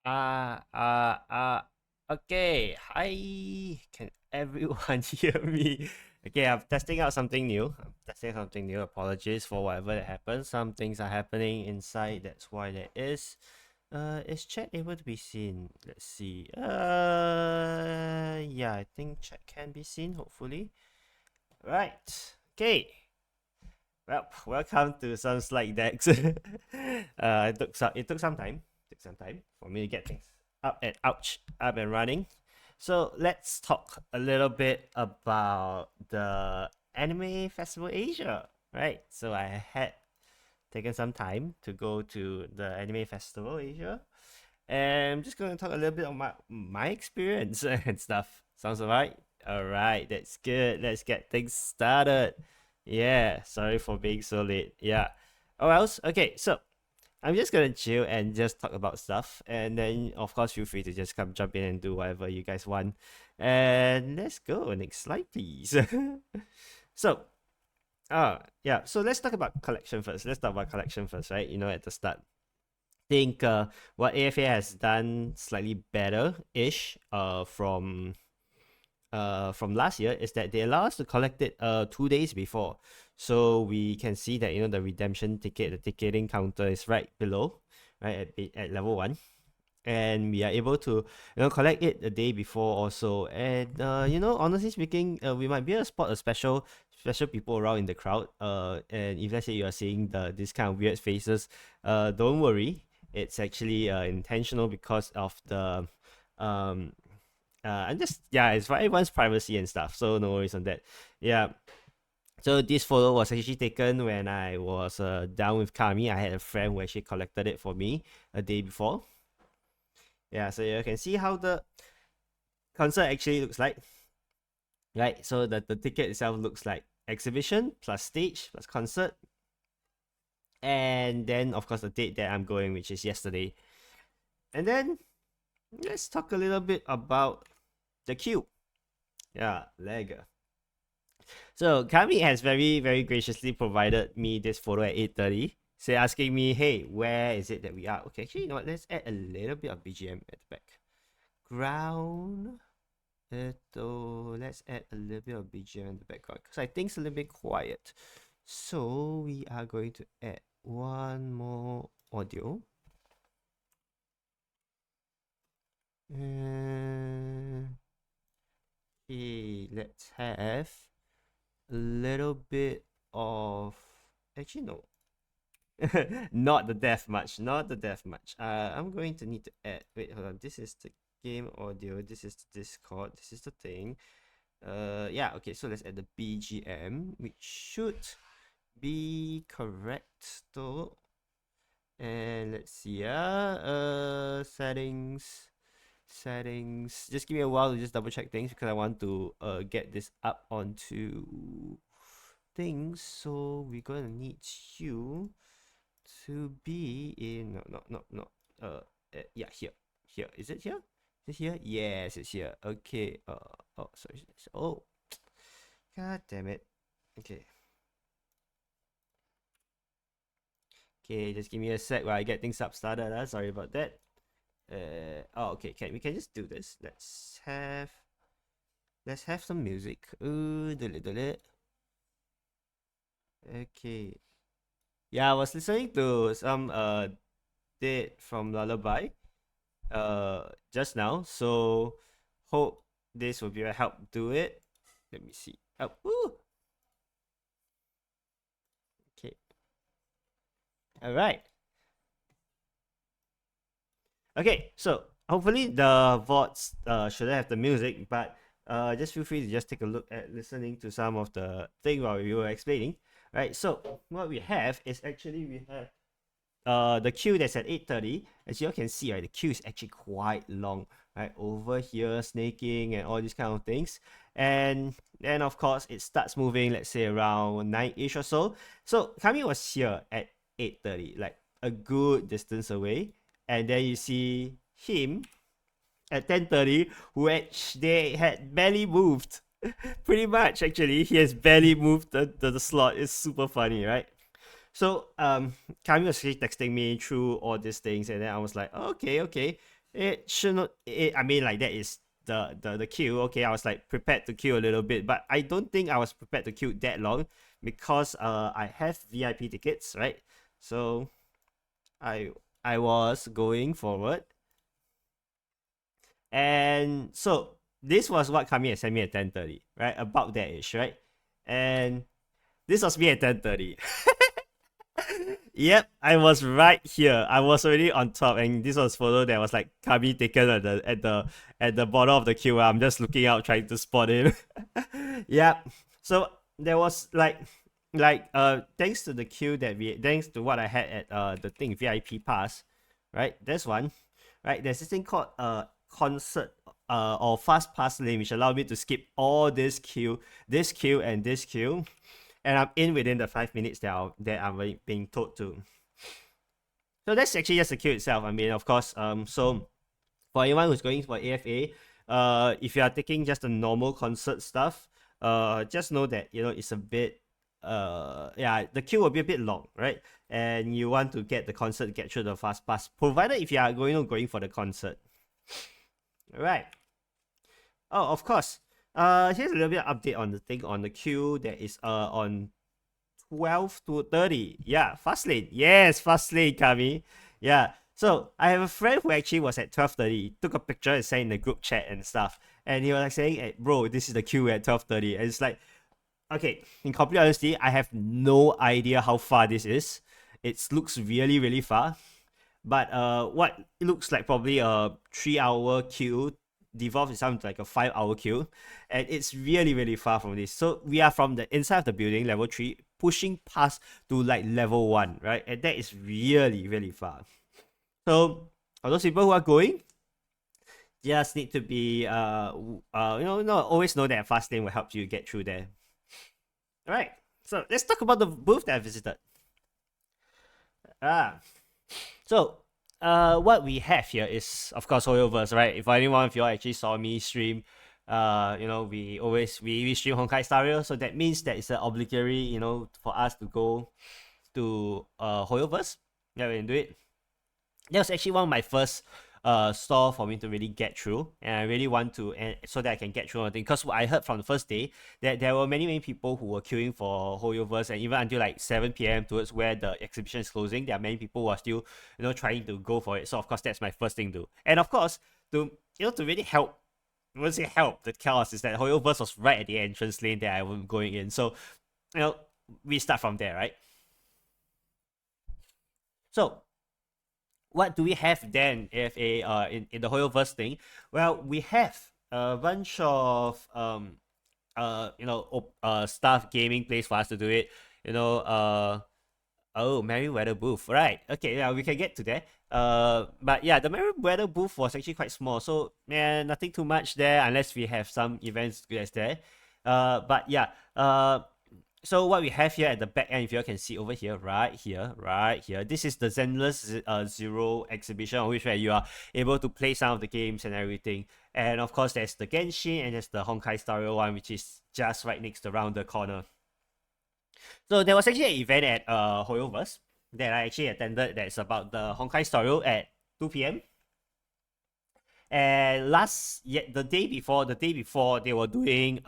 Uh, uh, uh, okay. Hi. Can everyone hear me? Okay, I'm testing out something new. Apologies for whatever that happened. Some things are happening inside. That's why there is. Is chat able to be seen? Let's see. Yeah, I think chat can be seen, hopefully. Right. Okay. Well, welcome to some slide decks. It took some time. For me to get things up and running. So let's talk a little bit about the Anime Festival Asia. Right. So I had taken some time to go to the Anime Festival Asia, and I'm just going to talk a little bit about my experience and stuff. Sounds alright? Alright, that's good. Let's get things started. Yeah, sorry for being so late. Yeah. Oh, else? Okay, so I'm just gonna chill and just talk about stuff, and then of course feel free to just come jump in and do whatever you guys want. And let's go. Next slide, please. So, yeah. So let's talk about collection first. Right? At the start. Think what AFA has done slightly better ish from last year is that they allow us to collect it 2 days before. So we can see that the redemption ticket, the ticketing counter is right below, right at level 1. And we are able to collect it the day before also. And honestly speaking, we might be able to spot a special people around in the crowd. And if let's say you are seeing this kind of weird faces, don't worry, it's actually intentional because of the um and just yeah, it's for everyone's privacy and stuff, so no worries on that. Yeah. So this photo was actually taken when I was down with Kami. I had a friend who actually collected it for me a day before. Yeah, so you can see how the concert actually looks like. Right, so the ticket itself looks like exhibition plus stage plus concert, and then of course the date that I'm going, which is yesterday. And then let's talk a little bit about the queue. Yeah, leg. So Kami has very, very graciously provided me this photo at 8:30. So asking me, hey, where is it that we are? Okay, actually, you know what? Let's add a little bit of BGM at the back. Ground. Let's add a little bit of BGM in the background because I think it's a little bit quiet. So we are going to add one more audio. Okay, let's have a little bit of. Actually, no. Not the death match. Not the death match. I'm going to need to add. Wait, hold on. This is the game audio. This is the Discord. This is the thing. Yeah. Okay. So let's add the BGM, which should be correct though. And let's see. Settings. Just give me a while to just double check things because I want to get this up onto things. So we're gonna need you to be in no yeah, here is it here, yes, it's here. Okay, oh, sorry. Oh, god damn it. Okay, just give me a sec while I get things up started. Sorry about that. Oh, okay, we can just do this. Let's have some music. Okay. Yeah, I was listening to some did from Lullaby just now. So hope this will be a help do it. Let me see. Oh, woo! Okay. All right. Okay. So hopefully the VODs shouldn't have the music, but just feel free to just take a look at listening to some of the thing while we were explaining. Right. So what we have is actually we have the queue that's at 8:30. As you all can see, right, the queue is actually quite long, right? Over here, snaking and all these kind of things. And then of course it starts moving, let's say around 9-ish or so. So Kami was here at 8:30, like a good distance away. And then you see him at 10:30, which they had barely moved. Pretty much actually. He has barely moved the slot. It's super funny, right? So Kami was actually texting me through all these things, and then I was like, okay, it should not. I mean, like that is the queue. Okay, I was like prepared to queue a little bit, but I don't think I was prepared to queue that long because I have VIP tickets, right? So I I was going forward, and so this was what Kami had sent me at 10:30, right? About that ish, right? And this was me at 10:30. Yep, I was right here. I was already on top, and this was photo that was like Kami taken at the bottom of the queue. I'm just looking out, trying to spot it. Yep. So there was thanks to the queue thanks to what I had at the thing VIP pass, right? This one, right? There's this thing called concert or fast pass lane, which allowed me to skip all this queue, and this queue, and I'm in within the 5 minutes that I'm being told to. So that's actually just the queue itself. I mean, of course, so for anyone who's going for AFA, if you are taking just the normal concert stuff, just know that it's a bit, yeah, the queue will be a bit long, right? And you want to get the concert, get through the fast pass, provided if you are going for the concert, right? Oh, of course. Here's a little bit of update on the thing on the queue that is on 12 to 30. Yeah, fast lane. Yes, fast lane, Kami. Yeah. So I have a friend who actually was at 12:30, took a picture and sent in the group chat and stuff. And he was like saying, hey, bro, this is the queue at 12:30. And it's like, okay, in complete honesty, I have no idea how far this is. It looks really, really far. But what it looks like probably a 3 hour queue devolves it sounds like a 5 hour queue, and it's really, really far from this. So we are from the inside of the building, level 3, pushing past to like level 1, right? And that is really, really far. So for those people who are going, just need to be always know that fast lane will help you get through there. All right, so let's talk about the booth that I visited. So what we have here is, of course, Hoyoverse, right? If anyone of you all actually saw me stream, we stream Honkai Star Rail, so that means that it's an obligatory, for us to go to Hoyoverse. Yeah, we can do it. That was actually one of my first store for me to really get through, and I really want to, and so that I can get through on thing. Because I heard from the first day that there were many people who were queuing for Hoyoverse, and even until like 7 p.m. towards where the exhibition is closing, there are many people who are still trying to go for it. So of course that's my first thing to do, and of course to really help. I won't say help the chaos is that Hoyoverse was right at the entrance lane that I was going in. So we start from there, right? So what do we have then AFA in the Hoyoverse thing? Well, we have a bunch of staff gaming place for us to do it. Merryweather booth, right? Okay, yeah, we can get to that. But yeah, the Merryweather booth was actually quite small, so yeah, nothing too much there unless we have some events that's there. But yeah, so what we have here at the back end, if you all can see over here, right here, this is the Zenless Zero exhibition, on which where you are able to play some of the games and everything. And of course, there's the Genshin and there's the Honkai Star Rail one, which is just right next around the corner. So there was actually an event at Hoyoverse that I actually attended. That's about the Honkai Star Rail at 2 p.m. And the day before, they were doing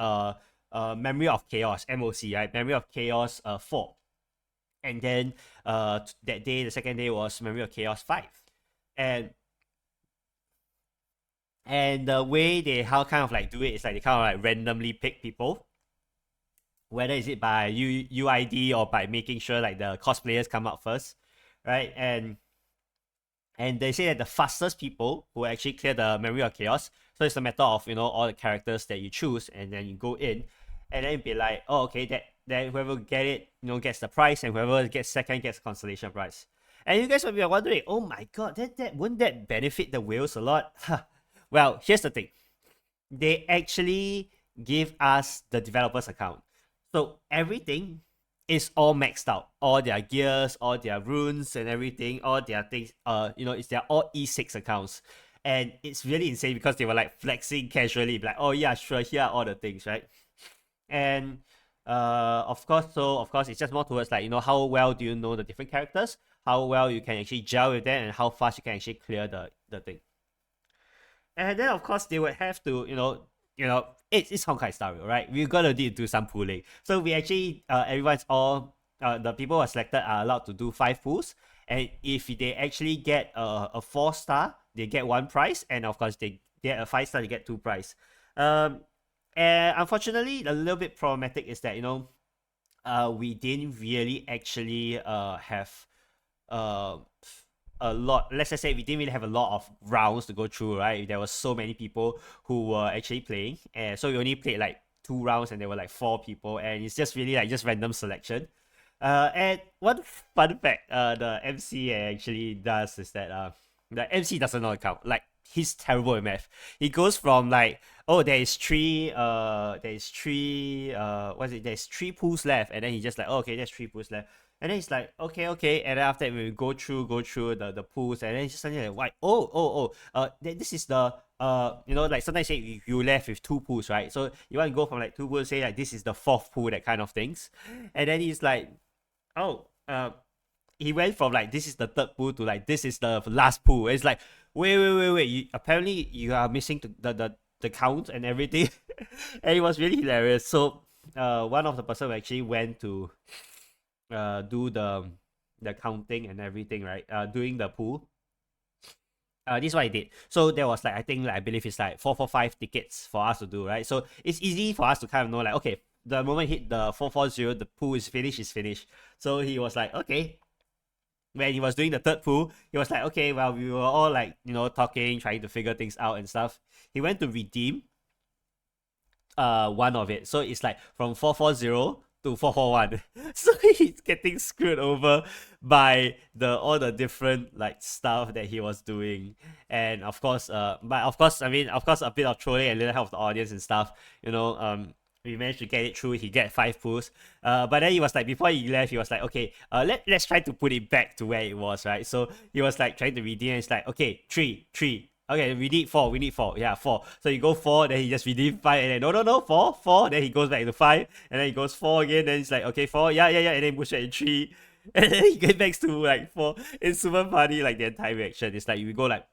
Memory of Chaos, MOC, right? Memory of Chaos 4. And then that day, the second day was Memory of Chaos 5. And the way they kind of like do it is like they kind of like randomly pick people, whether is it by UID or by making sure like the cosplayers come out first, right? And they say that the fastest people who actually clear the Memory of Chaos. So it's a matter of all the characters that you choose, and then you go in, and then be like, oh, okay, that whoever get it, gets the prize, and whoever gets second gets consolation prize. And you guys might be wondering, oh my god, that wouldn't that benefit the whales a lot? Well, here's the thing. They actually give us the developer's account. So everything is all maxed out. All their gears, all their runes and everything, all their things, it's their all E6 accounts. And it's really insane because they were like flexing casually, like, oh yeah, sure, here are all the things, right? And of course, it's just more towards like, how well do you know the different characters, how well you can actually gel with them, and how fast you can actually clear the thing. And then of course they would have to, it's Honkai Star Rail, right? We're gonna need to do some pooling. So we actually, everyone's all, the people who are selected are allowed to do 5 pools. And if they actually get a 4-star, they get 1 prize. And of course, they get a 5-star, they get 2 prize. And unfortunately, a little bit problematic is that, we didn't really actually have uh, a lot. Let's just say we didn't really have a lot of rounds to go through, right? There were so many people who were actually playing, and so we only played like 2 rounds, and there were like 4 people, and it's just really like just random selection. And one fun fact, the MC actually does is that the MC doesn't know account. Like he's terrible at math. He goes from like, oh, there's 3 pools left, and then he just like, oh, okay, there's 3 pools left. And then he's like, okay. And then after that, we go through the pools, and then it's just suddenly like, why? This is the like sometimes say you left with 2 pools, right? So you want to go from like 2 pools, say like this is the 4th pool, that kind of things. And then he's like, oh, he went from like this is the 3rd pool to like this is the last pool. It's like, wait. Apparently you are missing the count and everything, and it was really hilarious. So one of the person actually went to do the counting and everything, right? Doing the pool. This is what I did. So there was like, I think like, I believe it's like 445 tickets for us to do, right? So it's easy for us to kind of know like, okay, the moment hit the 440, the pool is finished. So he was like, okay. When he was doing the 3rd pool, he was like, okay, well, we were all like, talking, trying to figure things out and stuff. He went to redeem one of it. So it's like from 440 to 441. So he's getting screwed over by all the different like stuff that he was doing. And of course, but of course, a bit of trolling and little help of the audience and stuff, we managed to get it through. He get 5 pools. But then he was like, before he left, he was like, okay, let's try to put it back to where it was, right? So he was like trying to redeem. And it's like, okay, 3. Okay, we need 4. Yeah, 4. So you go 4, then he just redeem 5, and then no, 4. Then he goes back to 5, and then he goes 4 again. Then it's like, okay, 4, yeah, and then push it in 3, and then he gets back to like 4. It's super funny, like the entire reaction. It's like we go like,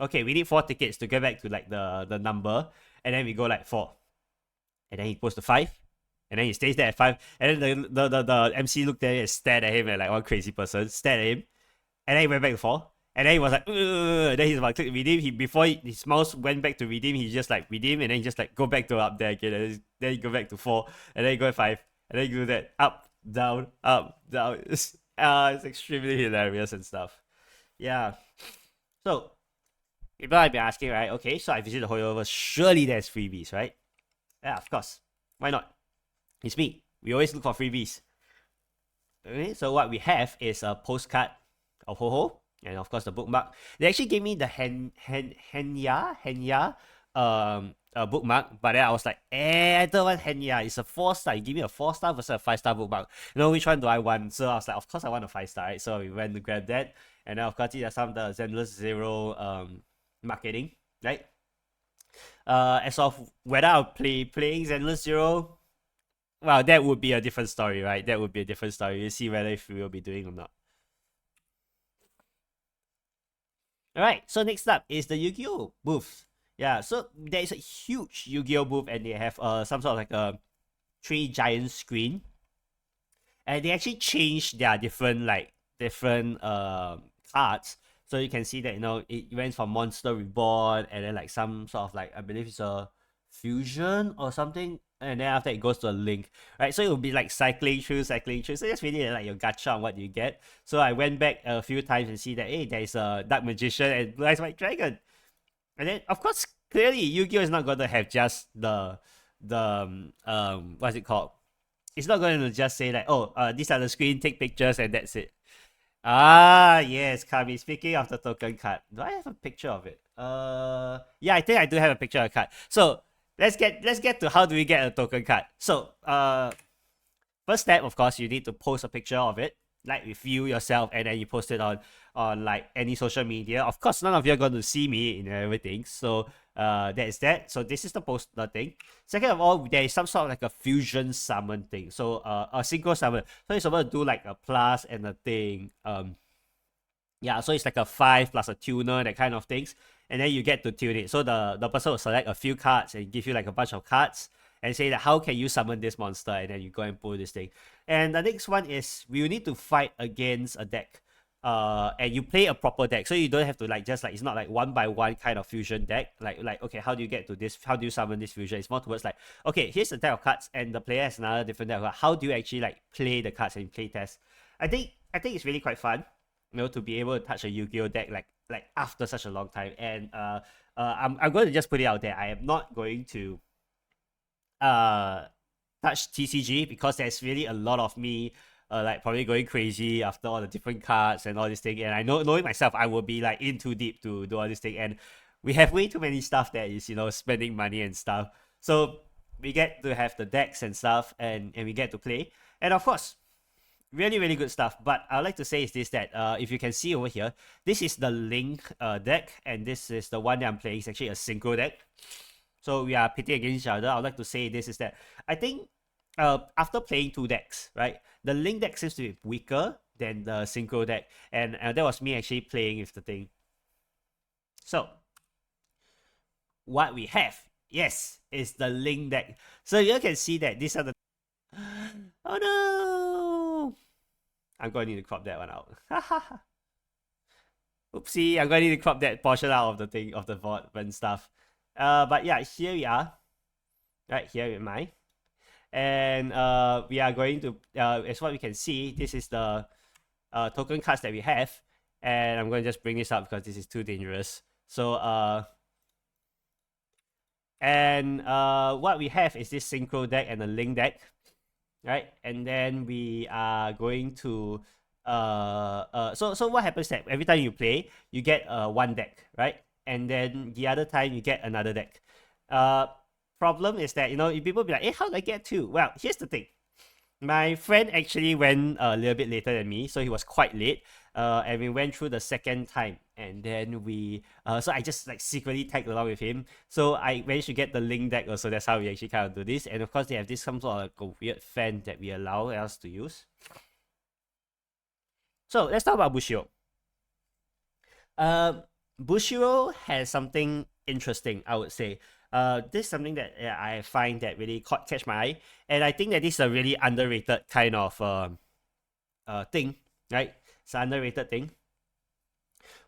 okay, we need 4 tickets to get back to like the number, and then we go like 4, and then he goes to 5, and then he stays there at 5, and then the MC looked at him and stared at him like one crazy person, stared at him, and then he went back to 4. And then he was like, then he's about to click redeem. Before his mouse went back to redeem, he just like redeem, and then he just like go back to up there again. And then he go back to 4, and then he go to 5, and then he do that up, down, up, down. It's extremely hilarious and stuff. Yeah. So people might be asking, right? Okay, so I visit the holdover. Surely there's freebies, right? Yeah, of course. Why not? It's me. We always look for freebies. Okay, so what we have is a postcard of Ho-Ho. And of course the bookmark. They actually gave me the Henya bookmark, but then I was like, I don't want Henya. It's a 4-star. You give me a 4-star versus a 5-star bookmark. Which one do I want? So I was like, of course I want a 5-star, right? So we went to grab that, and then of course there's some of the Zenless Zero marketing, right? As of whether I'll playing Zenless Zero, well, that would be a different story, right? That would be a different story. You see whether if we will be doing or not. Alright, so next up is the Yu-Gi-Oh! Booth. Yeah, so there is a huge Yu-Gi-Oh! Booth, and they have some sort of like a 3 giant screen. And they actually changed their different cards. So you can see that, it went from Monster Reborn, and then like some sort of like, I believe it's a fusion or something, and then after it goes to a link, right? So it will be like cycling through. So just really like your gacha on what you get. So I went back a few times and see that, hey, there's a Dark Magician and Blue Eyes White Dragon. And then of course, clearly Yu-Gi-Oh! Is not going to have just the what's it called? It's not going to just say like, oh, these are the screen, take pictures, and that's it. Ah, yes, Kami. Speaking of the token card, do I have a picture of it? Yeah, I think I do have a picture of a card. So let's get to how do we get a token card. So first step, of course, you need to post a picture of it, like with you yourself, and then you post it on like any social media. Of course, none of you are going to see me in everything, so that is that. So this is the poster thing. Second of all, there is some sort of like a fusion summon thing. So a synchro summon. So you're supposed to do like a plus and a thing. Yeah, so it's like a 5 plus a tuner, that kind of things. and then you get to tune it. So the person will select a few cards and give you like a bunch of cards and say that how can you summon this monster, and then you go and pull this thing. And the next one is we will need to fight against a deck. And you play a proper deck, so you don't have to like just like it's not like one by one kind of fusion deck. Like okay, how do you get to this? How do you summon this fusion? It's more towards like okay, here's the deck of cards, and the player has another different deck. How do you actually like play the cards and play test? I think it's really quite fun, you know, to be able to touch a Yu-Gi-Oh deck like after such a long time. And I'm going to just put it out there. I am not going to touch TCG because there's really a lot of me like probably going crazy after all the different cards and all this thing. And I know, knowing myself, I will be like in too deep to do all this thing. And we have way too many stuff that is, you know, spending money and stuff. So we get to have the decks and stuff, and we get to play. And of course, really, really good stuff. But I'd like to say is this, that if you can see over here, this is the Link deck, and this is the one that I'm playing. It's actually a synchro deck. So we are pitting against each other. I'd like to say this is that I think after playing two decks, right, the Link deck seems to be weaker than the synchro deck, and that was me actually playing with the thing. So what we have, yes, is the Link deck. So you can see that these are the oh no, I'm going to need to crop that one out. Oopsie, I'm going to need to crop that portion out of the thing, of the VOD and stuff. But yeah, here we are. Right, here am I. And we are going to, as what we can see, this is the token cards that we have. And I'm going to just bring this up because this is too dangerous. So, what we have is this synchro deck and a Link deck. Right, and then we are going to so what happens that every time you play, you get one deck, right? And then the other time you get another deck. Problem is that, you know, people be like, hey, how did I get two? Well, here's the thing. My friend actually went a little bit later than me, so he was quite late. And we went through the second time, and then we so I just like secretly tagged along with him. So I managed to get the Link deck also. That's how we actually kind of do this. And of course, they have this some sort of like a weird fan that we allow us to use. So let's talk about Bushiro. Bushiro has something interesting, I would say. This is something that I find that really catch my eye, and I think that this is a really underrated kind of thing, right? It's an underrated thing.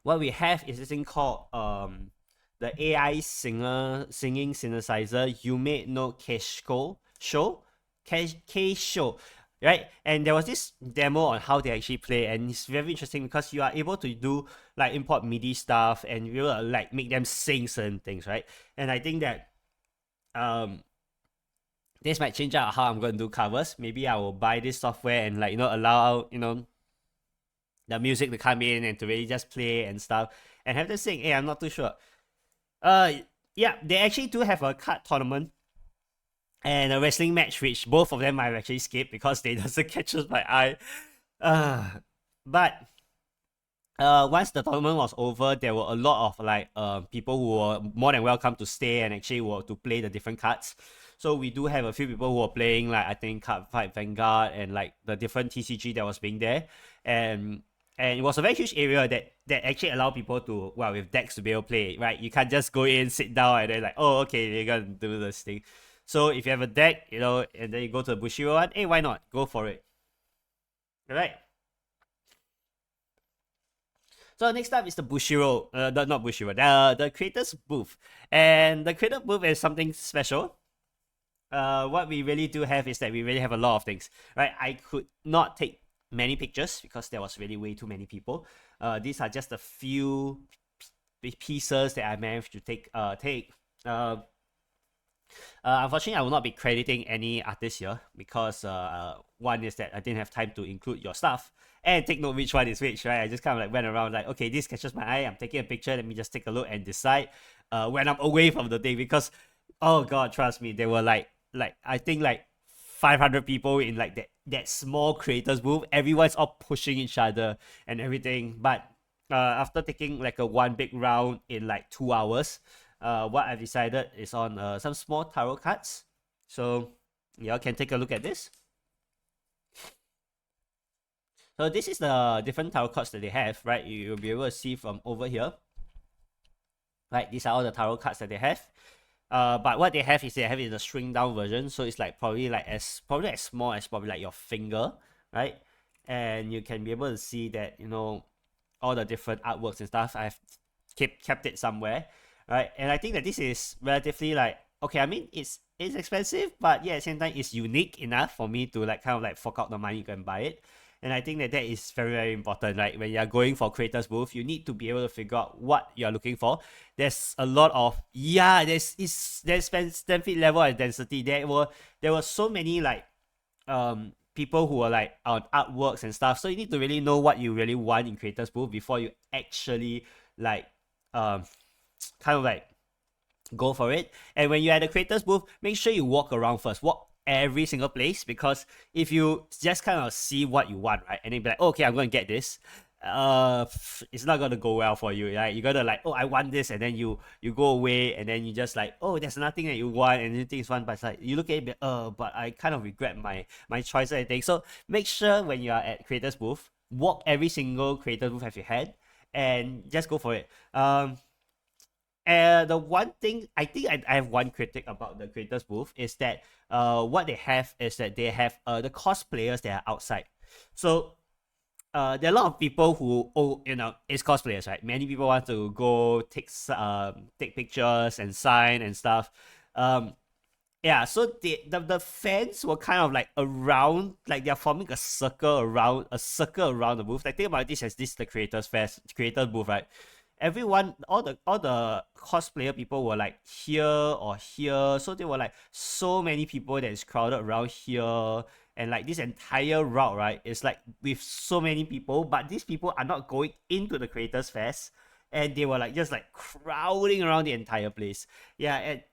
What we have is this thing called the AI singing synthesizer Yume no Keisho Keisho, right? And there was this demo on how they actually play, and it's very interesting because you are able to do like import MIDI stuff and you will like make them sing certain things, right? And I think that this might change out how I'm going to do covers. Maybe I will buy this software and like, you know, allow, you know, the music to come in and to really just play and stuff and have them sing. Hey, I'm not too sure. Yeah, they actually do have a card tournament and a wrestling match, which both of them I've actually skipped because they doesn't catch my eye. But once the tournament was over, there were a lot of like people who were more than welcome to stay and actually were to play the different cards. So we do have a few people who are playing like I think Cardfight Vanguard and like the different TCG that was being there, and it was a very huge area that actually allowed people to, well, with decks to be able to play, right? You can't just go in, sit down, and then like, oh, okay, we're gonna do this thing. So if you have a deck, you know, and then you go to the Bushiro one, hey, why not? Go for it. Alright. So next up is the Bushiro, not Bushiro, the creators booth. And the creator booth is something special. What we really do have is that we really have a lot of things, right? I could not take many pictures because there was really way too many people. These are just a few pieces that I managed to take. Unfortunately, I will not be crediting any artists here because one is that I didn't have time to include your stuff and take note which one is which, right? I just kind of like went around like, okay, this catches my eye. I'm taking a picture. Let me just take a look and decide when I'm away from the thing because, oh god, trust me, there were like I think like 500 people in like that small creators booth. Everyone's all pushing each other and everything. But after taking like a one big round in like 2 hours, what I've decided is on some small tarot cards. So y'all can take a look at this. So this is the different tarot cards that they have, right? You'll be able to see from over here. right? These are all the tarot cards that they have. But what they have is they have it in a shrink down version, so it's like probably as small as probably like your finger, right? And you can be able to see that, you know, all the different artworks and stuff. I've kept it somewhere, right? And I think that this is relatively like, okay, I mean it's expensive, but yeah, at the same time it's unique enough for me to like kind of like fork out the money to and buy it. And I think that that is very, very important. Like when you're going for creators booth, you need to be able to figure out what you're looking for. There's a lot of, yeah, there's stamp feet level and density. There were so many like people who are like on artworks and stuff. So you need to really know what you really want in creators booth before you actually like um kind of like go for it. And when you're at the creators booth, make sure you walk around first. Walk every single place, because if you just kind of see what you want, right, and then be like, okay, I'm going to get this, it's not going to go well for you, right? You got to like, oh, I want this, and then you go away, and then you just like, oh, there's nothing that you want, and you think it's fun, but it's like you look at it, but I kind of regret my choice, I think. So make sure when you are at creators booth, walk every single creators booth have you had, and just go for it. The one thing I think I have one critic about the creators booth is that what they have is that they have the cosplayers that are outside. So there are a lot of people who, oh, you know, it's cosplayers, right? Many people want to go take pictures and sign and stuff. Yeah, so the fans were kind of like around, like they're forming a circle around the booth. Like think about this as this the creators booth, right? Everyone, all the cosplayer people were like here or here, so there were like so many people that is crowded around here, and like this entire route, right, is like with so many people, but these people are not going into the creators fest, and they were like just like crowding around the entire place. Yeah, and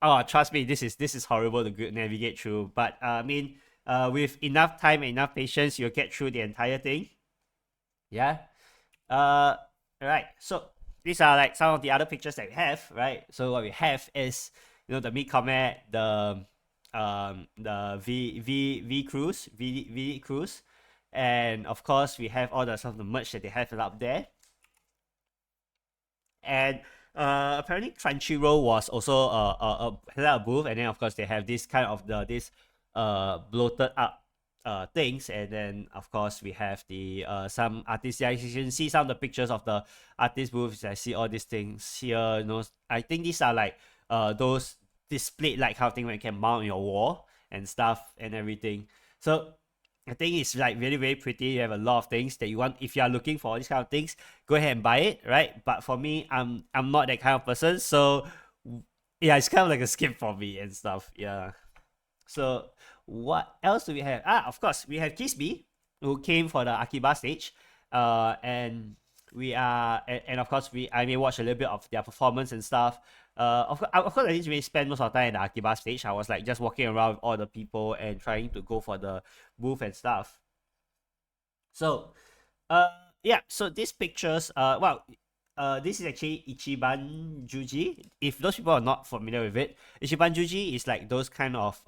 oh, trust me, this is horrible to navigate through, but I mean, with enough time and enough patience, you'll get through the entire thing. Yeah. uh right, so these are like some of the other pictures that we have, right? So what we have is, you know, the Meat Comet, the V cruise, and of course we have all the some of the merch that they have up there. And apparently Crunchyroll was also a booth, and then of course they have this kind of this bloated up things, and then of course we have the some artists. Yeah, you can see some of the pictures of the artist booths. I see all these things here. You know, I think these are like those displayed like kind of thing where you can mount on your wall and stuff and everything. So I think it's like really, very pretty. You have a lot of things that you want. If you are looking for all these kind of things, go ahead and buy it, right? But for me, I'm not that kind of person, so yeah, it's kind of like a skip for me and stuff. Yeah. So what else do we have? Of course, we have Kisby, who came for the Akiba stage, and of course I may watch a little bit of their performance and stuff. Of course, I didn't really spend most of the time in the Akiba stage. I was like just walking around with all the people and trying to go for the booth and stuff. So, uh, yeah. So these pictures, this is actually Ichiban Juji. If those people are not familiar with it, Ichiban Juji is like those kind of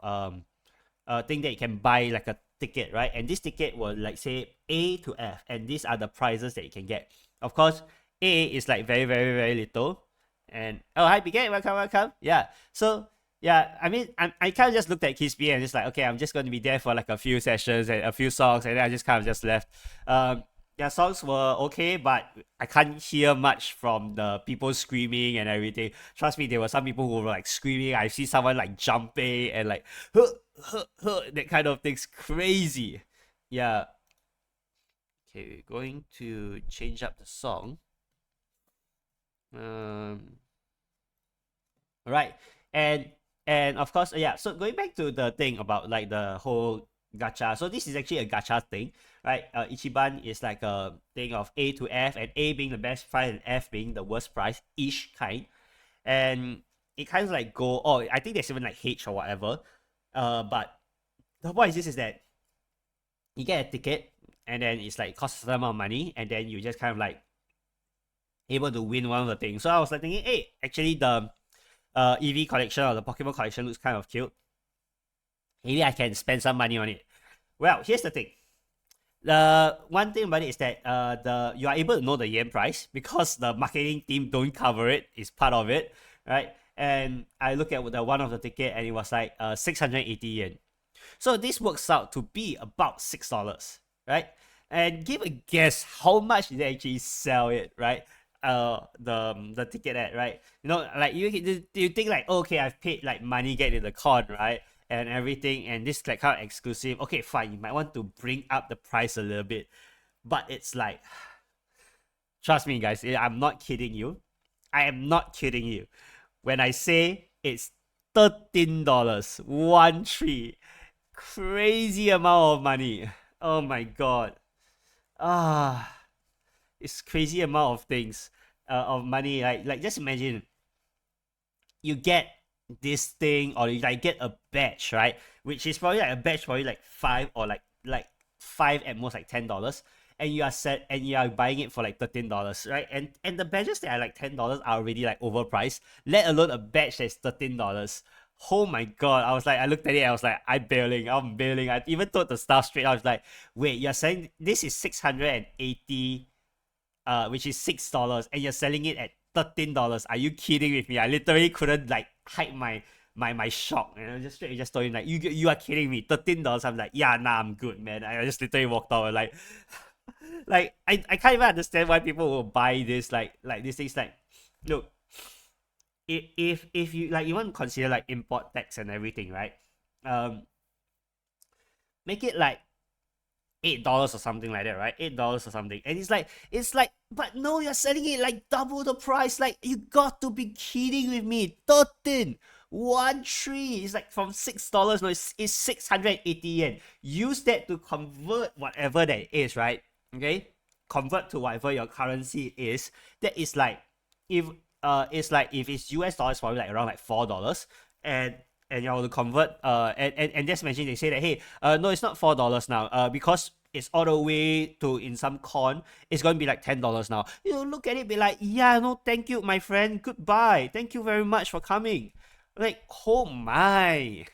thing that you can buy like a ticket, right? And this ticket will like say A to F, and these are the prizes that you can get. Of course, A is like very, very, very little. And oh, hi, Piquet, welcome. Yeah. So yeah, I mean, I kind of just looked at Kisby and just like, okay, I'm just going to be there for like a few sessions and a few songs, and then I just kind of just left. Their songs were okay, but I can't hear much from the people screaming and everything. Trust me, there were some people who were like screaming. I see someone like jumping and like huh, that kind of things. Crazy. Yeah. Okay, we're going to change up the song. Right, and of course, yeah. So going back to the thing about like the whole gacha. So this is actually a gacha thing, right? Ichiban is like a thing of A to F, and A being the best price and F being the worst price ish kind, and it kind of like go. Oh, I think there's even like H or whatever. But the point is this is that you get a ticket, and then it's like costs a certain amount of money, and then you just kind of like able to win one of the things. So I was like thinking, hey, actually the EV collection or the Pokemon collection looks kind of cute. Maybe I can spend some money on it. Well, here's the thing. The one thing about it is that you are able to know the yen price because the marketing team don't cover it. It's part of it, right? And I look at the one of the ticket and it was like 680 yen. So this works out to be about $6, right? And give a guess how much they actually sell it, right? The ticket at, right? You know, like you think like, okay, I've paid like money get in the con, right? And everything, and this like kind of exclusive. Okay, fine. You might want to bring up the price a little bit, but it's like, trust me, guys. I'm not kidding you. I am not kidding you when I say it's $13. 1 3. Crazy amount of money. Oh my god. Ah, it's crazy amount of things, of money. Like just imagine you get this thing, or you like get a badge, right? Which is probably like a badge for you like five, or like five at most like $10, and you are buying it for like $13, right? And the badges that are like $10 are already like overpriced. Let alone a badge that's $13. Oh my god! I looked at it. I was like, I'm bailing. I even told the staff straight. I was like, wait, you're saying this is 680, which is $6, and you're selling it at $13. Are you kidding with me? I literally couldn't like hide my shock, and I just told him like, you are kidding me, $13. I'm like, yeah, nah, I'm good, man. I just literally walked out like, like I can't even understand why people will buy this like these things. Like, look, if you like, you want to consider like import tax and everything, right? Um, make it like $8 or something like that, right? $8 or something. And it's like, but no, you're selling it like double the price. Like, you got to be kidding with me. 13. 1 3. It's like from $6. No, it's 680 yen. Use that to convert whatever that is, right? Okay? Convert to whatever your currency is. That is like, if it's like, if it's US dollars, probably like around like $4. And you want to convert, and just mention, they say that, hey, no, it's not $4 now, because it's all the way to, in some con, it's going to be like $10 now. You look at it, be like, yeah, no, thank you, my friend, goodbye, thank you very much for coming. Like, oh my.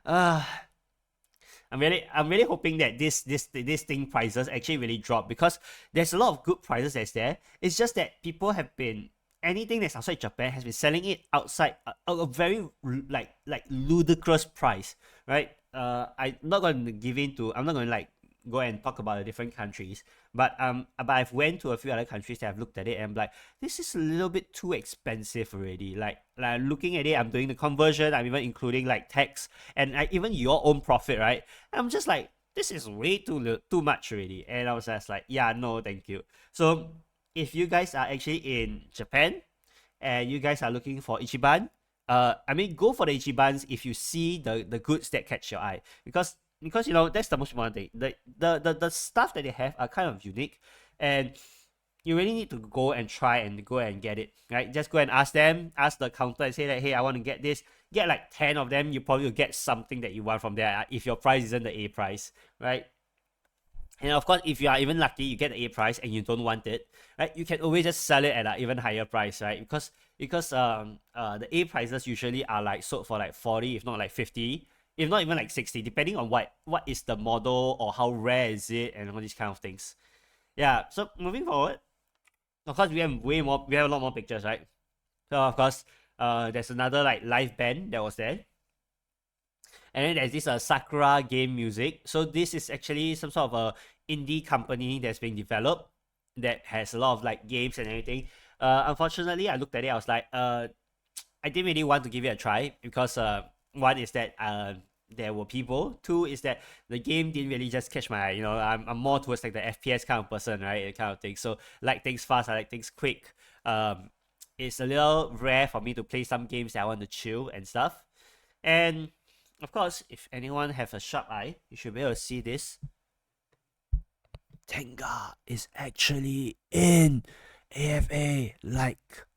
uh I'm really hoping that this thing prices actually really drop, because there's a lot of good prices that's there. It's just that people have been, anything that's outside Japan has been selling it outside a very like ludicrous price, right? I'm not going to give in to. I'm not going to like go and talk about the different countries, but I've went to a few other countries that I've looked at it, and I'm like, this is a little bit too expensive already. Like looking at it, I'm doing the conversion. I'm even including like tax and like even your own profit, right? I'm just like, this is way too much already, and I was just like, yeah, no, thank you. So if you guys are actually in Japan and you guys are looking for Ichiban, I mean, go for the Ichibans if you see the goods that catch your eye, because you know, that's the most important thing. The stuff that they have are kind of unique, and you really need to go and try and go and get it, right? Just go and ask them, ask the counter and say that, hey, I want to get this. Get like 10 of them, you probably will get something that you want from there, if your price isn't the A price, right? And of course, if you are even lucky, you get the A price and you don't want it, right? You can always just sell it at an even higher price, right? Because the A prices usually are like sold for like 40, if not like 50, if not even like 60, depending on what is the model or how rare is it and all these kind of things. Yeah. So moving forward, of course, we have a lot more pictures, right? So of course, there's another like live band that was there. And then there's this Sakura Game Music. So this is actually some sort of a indie company that's being developed that has a lot of like games and everything. Unfortunately, I looked at it. I was like, I didn't really want to give it a try, because one is that there were people. Two is that the game didn't really just catch my eye. You know, I'm more towards like the FPS kind of person, right? That kind of thing. So like things fast, I like things quick. It's a little rare for me to play some games that I want to chill and stuff. And of course, if anyone have a sharp eye, you should be able to see this. Tenga is actually in AFA. Like,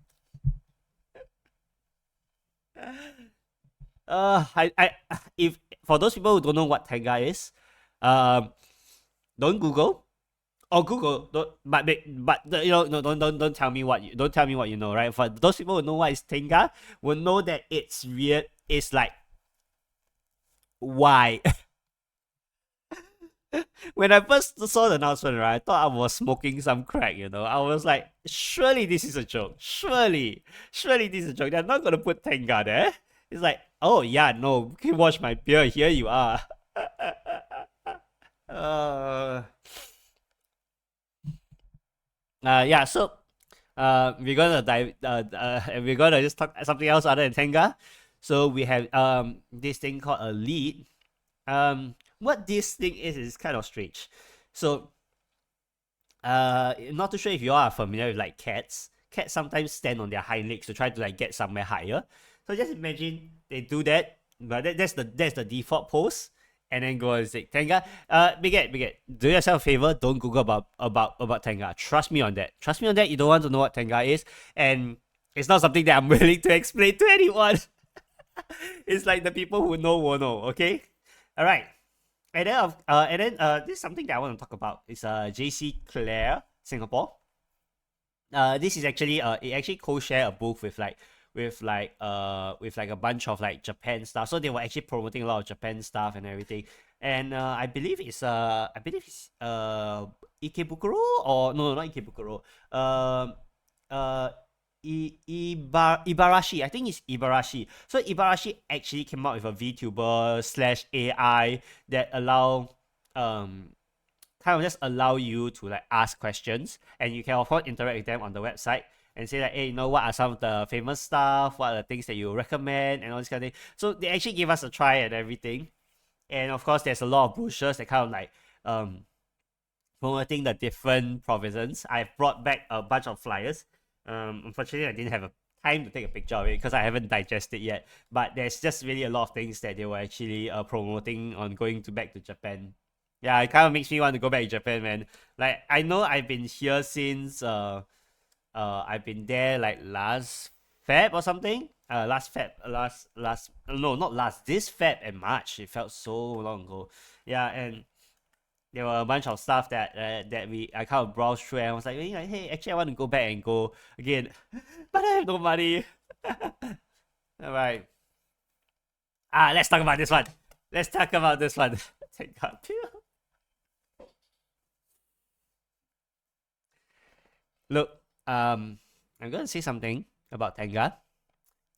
I if for those people who don't know what Tenga is, don't Google, or Google, but you know, no, don't tell me don't tell me what you know, right? For those people who know what is Tenga, will know that it's weird. It's like, why? when I first saw the announcement, right, I thought I was smoking some crack, you know. I was like, surely this is a joke. Surely this is a joke. They're not gonna put Tenga there. It's like, oh yeah, no, you can watch my beer. Here you are. uh, yeah, so we're gonna just talk something else other than Tenga. So we have this thing called a lead. What this thing is kind of strange. So not too sure if you all are familiar with like cats. Cats sometimes stand on their hind legs to try to like get somewhere higher. So just imagine they do that, but that's the default pose. And then go and say Tenga. Biget, do yourself a favor. Don't Google about Tenga. Trust me on that. Trust me on that. You don't want to know what Tenga is, and it's not something that I'm willing to explain to anyone. It's like the people who know will know. Okay, all right. And then this is something that I want to talk about. It's JC Claire Singapore. This is actually it actually co-share a booth with like a bunch of like Japan stuff. So they were actually promoting a lot of Japan stuff and everything. And I believe it's Ikebukuro, or no, not Ikebukuro. Ibarashi. I think it's Ibarashi. So Ibarashi actually came out with a VTuber slash AI that kind of just allow you to like ask questions, and you can of course interact with them on the website and say like, hey, you know, what are some of the famous stuff? What are the things that you recommend and all this kind of thing. So they actually gave us a try and everything. And of course, there's a lot of brochures that kind of like promoting the different provinces. I've brought back a bunch of flyers. Unfortunately, I didn't have a time to take a picture of it because I haven't digested yet. But there's just really a lot of things that they were actually promoting on going back to Japan. Yeah, it kind of makes me want to go back to Japan, man. Like, I know I've been here since I've been there like last Feb or something. This Feb and March. It felt so long ago. Yeah, and there were a bunch of stuff that I kind of browsed through, and I was like, hey, actually I want to go back and go again, but I have no money. All right. Let's talk about this one. Thank God. Look, I'm gonna say something about Tenga.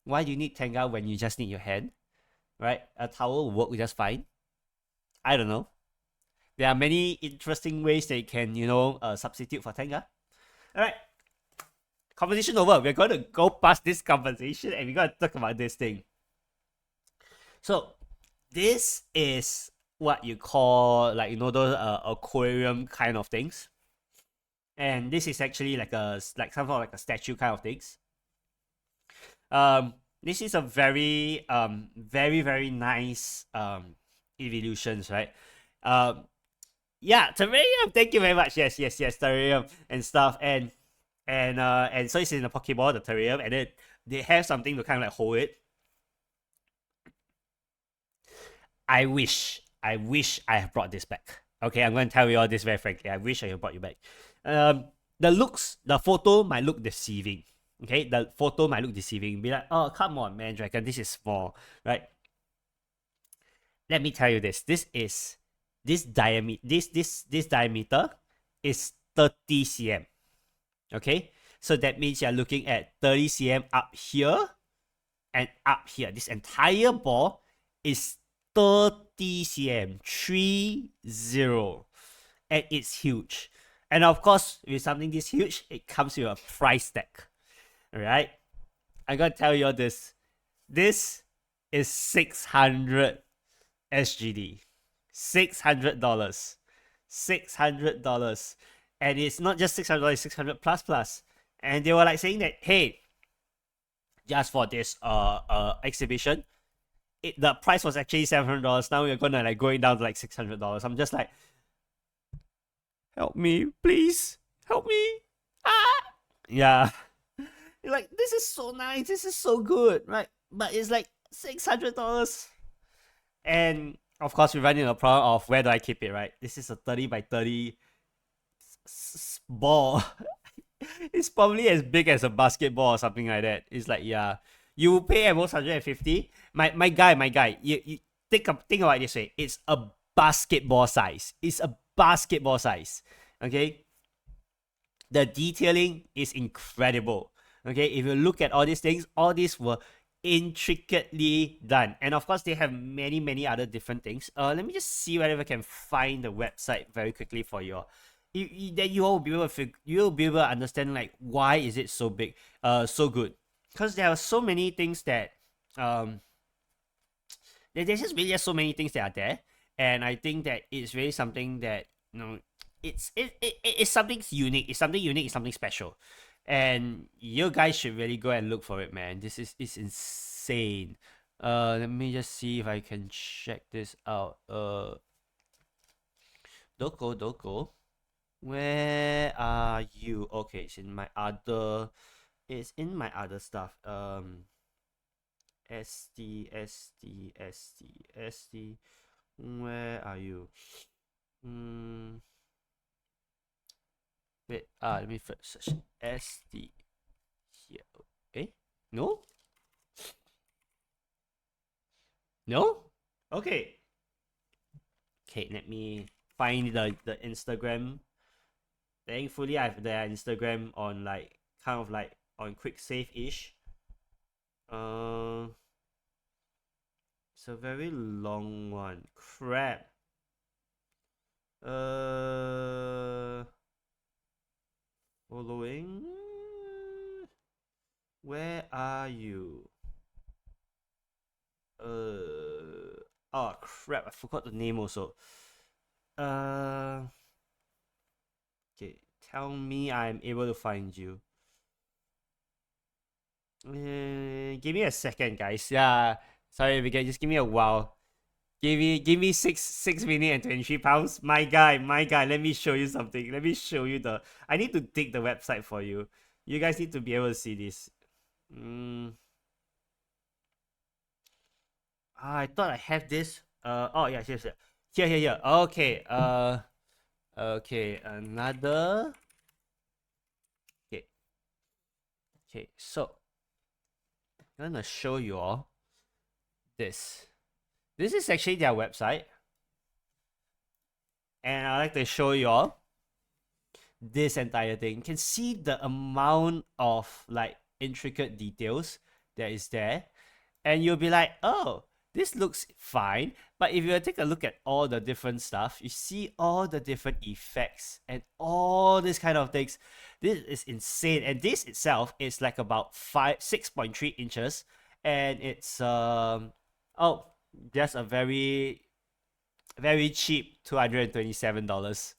Why do you need Tenga when you just need your hand? Right? A towel will work just fine. I don't know. There are many interesting ways that you can, substitute for Tenga. Alright. Conversation over. We're going to go past this conversation and we're going to talk about this thing. So, this is what you call, like, those aquarium kind of things. And this is actually like some sort of like a statue kind of things. This is a very very nice evolutions, right? Yeah, terrarium. Thank you very much. Yes, terrarium and stuff, and so it's in the Pokeball, the terrarium, and then they have something to kind of like hold it. I wish I have brought this back. Okay, I'm going to tell you all this very frankly. I wish I had brought you back. The photo might look deceiving. Okay, the photo might look deceiving. Be like, oh, come on, man, Dragon, this is small, right? Let me tell you this. This diameter is 30 cm. Okay, so that means you're looking at 30 cm up here and up here. This entire ball is 30 cm, 30, and it's huge. And of course, with something this huge, it comes with a price tag. Alright? I'm gonna tell you all this. This is 600 SGD. $600. $600. And it's not just $600, it's 600 plus. And they were like saying that, hey, just for this exhibition, the price was actually $700. Now we're gonna like going down to like $600. I'm just like, help me, please. Help me. Yeah. You're like, this is so nice. This is so good, right? But it's like $600. And of course, we're running a problem of where do I keep it, right? This is a 30 by 30 ball. It's probably as big as a basketball or something like that. It's like, yeah, you will pay at most 150. My guy, you think about it this way. It's a basketball size. It's a basketball size. Okay. The detailing is incredible. Okay, if you look at all these things, all these were intricately done, and of course they have many other different things. Let me just see whether I can find the website very quickly for you. Then you will be able to you'll be able to understand like why is it so big, so good, because there are so many things that there's just really so many things that are there, and I think that it's really something that it's something unique. It's something unique. It's something special, and you guys should really go and look for it, man. This is insane. Let me just see if I can check this out. Doko, where are you? Okay, it's in my other. It's in my other stuff. SD. Where are you? Wait, let me first search SD here. Eh? No? No? Okay. Okay, let me find the Instagram. Thankfully, I have their Instagram on like kind of like on quick save-ish. It's a very long one. Crap. Following. Where are you? Oh crap! I forgot the name also. Okay. Tell me I'm able to find you. Give me a second, guys. Yeah. Sorry, we can just give me a while. Give me 6 minutes and 23 pounds. My guy. Let me show you something. Let me show you the. I need to dig the website for you. You guys need to be able to see this. I thought I have this. Oh yeah, here. Okay. Okay. Another. Okay. So I'm gonna show you all this. This is actually their website, and I'd like to show you all this entire thing. You can see the amount of like intricate details that is there, and you'll be like, oh, this looks fine. But if you take a look at all the different stuff, you see all the different effects and all this kind of things. This is insane, and this itself is like about 6.3 inches, and it's just a very cheap $227.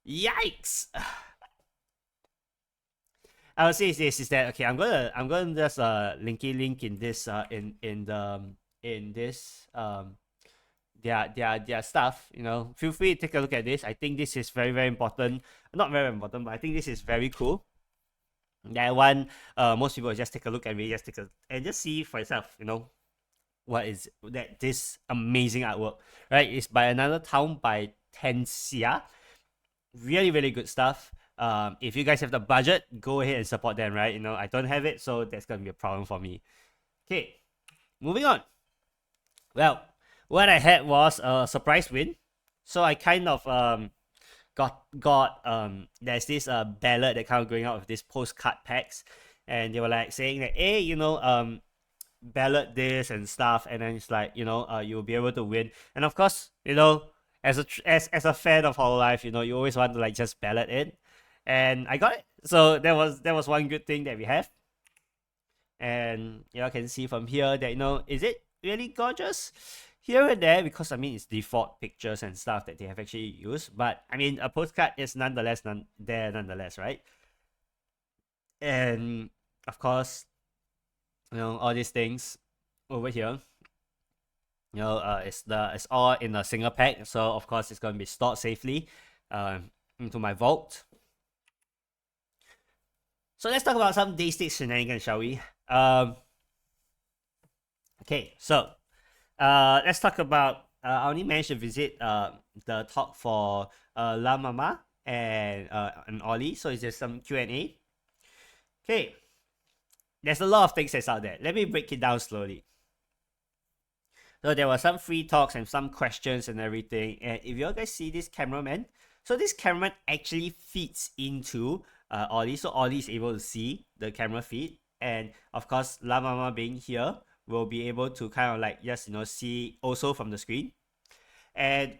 Yikes! I would say this is that okay. I'm gonna just link in this in this their stuff. You know, feel free to take a look at this. I think this is very important. Not very important, but I think this is very cool. That one, most people just take a look at me, and just see for yourself. You know, what is that? This amazing artwork, right? It's by another town by Tensia. Really good stuff. If you guys have the budget, go ahead and support them, right? You know, I don't have it, so that's gonna be a problem for me. Okay, moving on. Well, what I had was a surprise win, so I kind of got there's this ballot that kind of going out with these postcard packs, and they were like saying that, hey, you know, ballot this and stuff, and then it's like, you know, you'll be able to win, and of course, you know, as a fan of Hololive, you know, you always want to like just ballot it, and I got it. So that was one good thing that we have, and you all can see from here that, you know, is it really gorgeous? Here and there, because I mean it's default pictures and stuff that they have actually used, but I mean a postcard is nonetheless nonetheless, right? And of course, you know, all these things over here, you know, it's all in a single pack, so of course it's going to be stored safely into my vault. So let's talk about some day state shenanigans, shall we? Okay, so let's talk about I only managed to visit the talk for La Mama and Ollie, so it's just some Q&A. Okay, there's a lot of things that's out there. Let me break it down slowly. So there were some free talks and some questions and everything. And if you guys see this cameraman, so this cameraman actually feeds into Ollie. So Ollie is able to see the camera feed. And of course, La Mama being here will be able to kind of like just, see also from the screen. And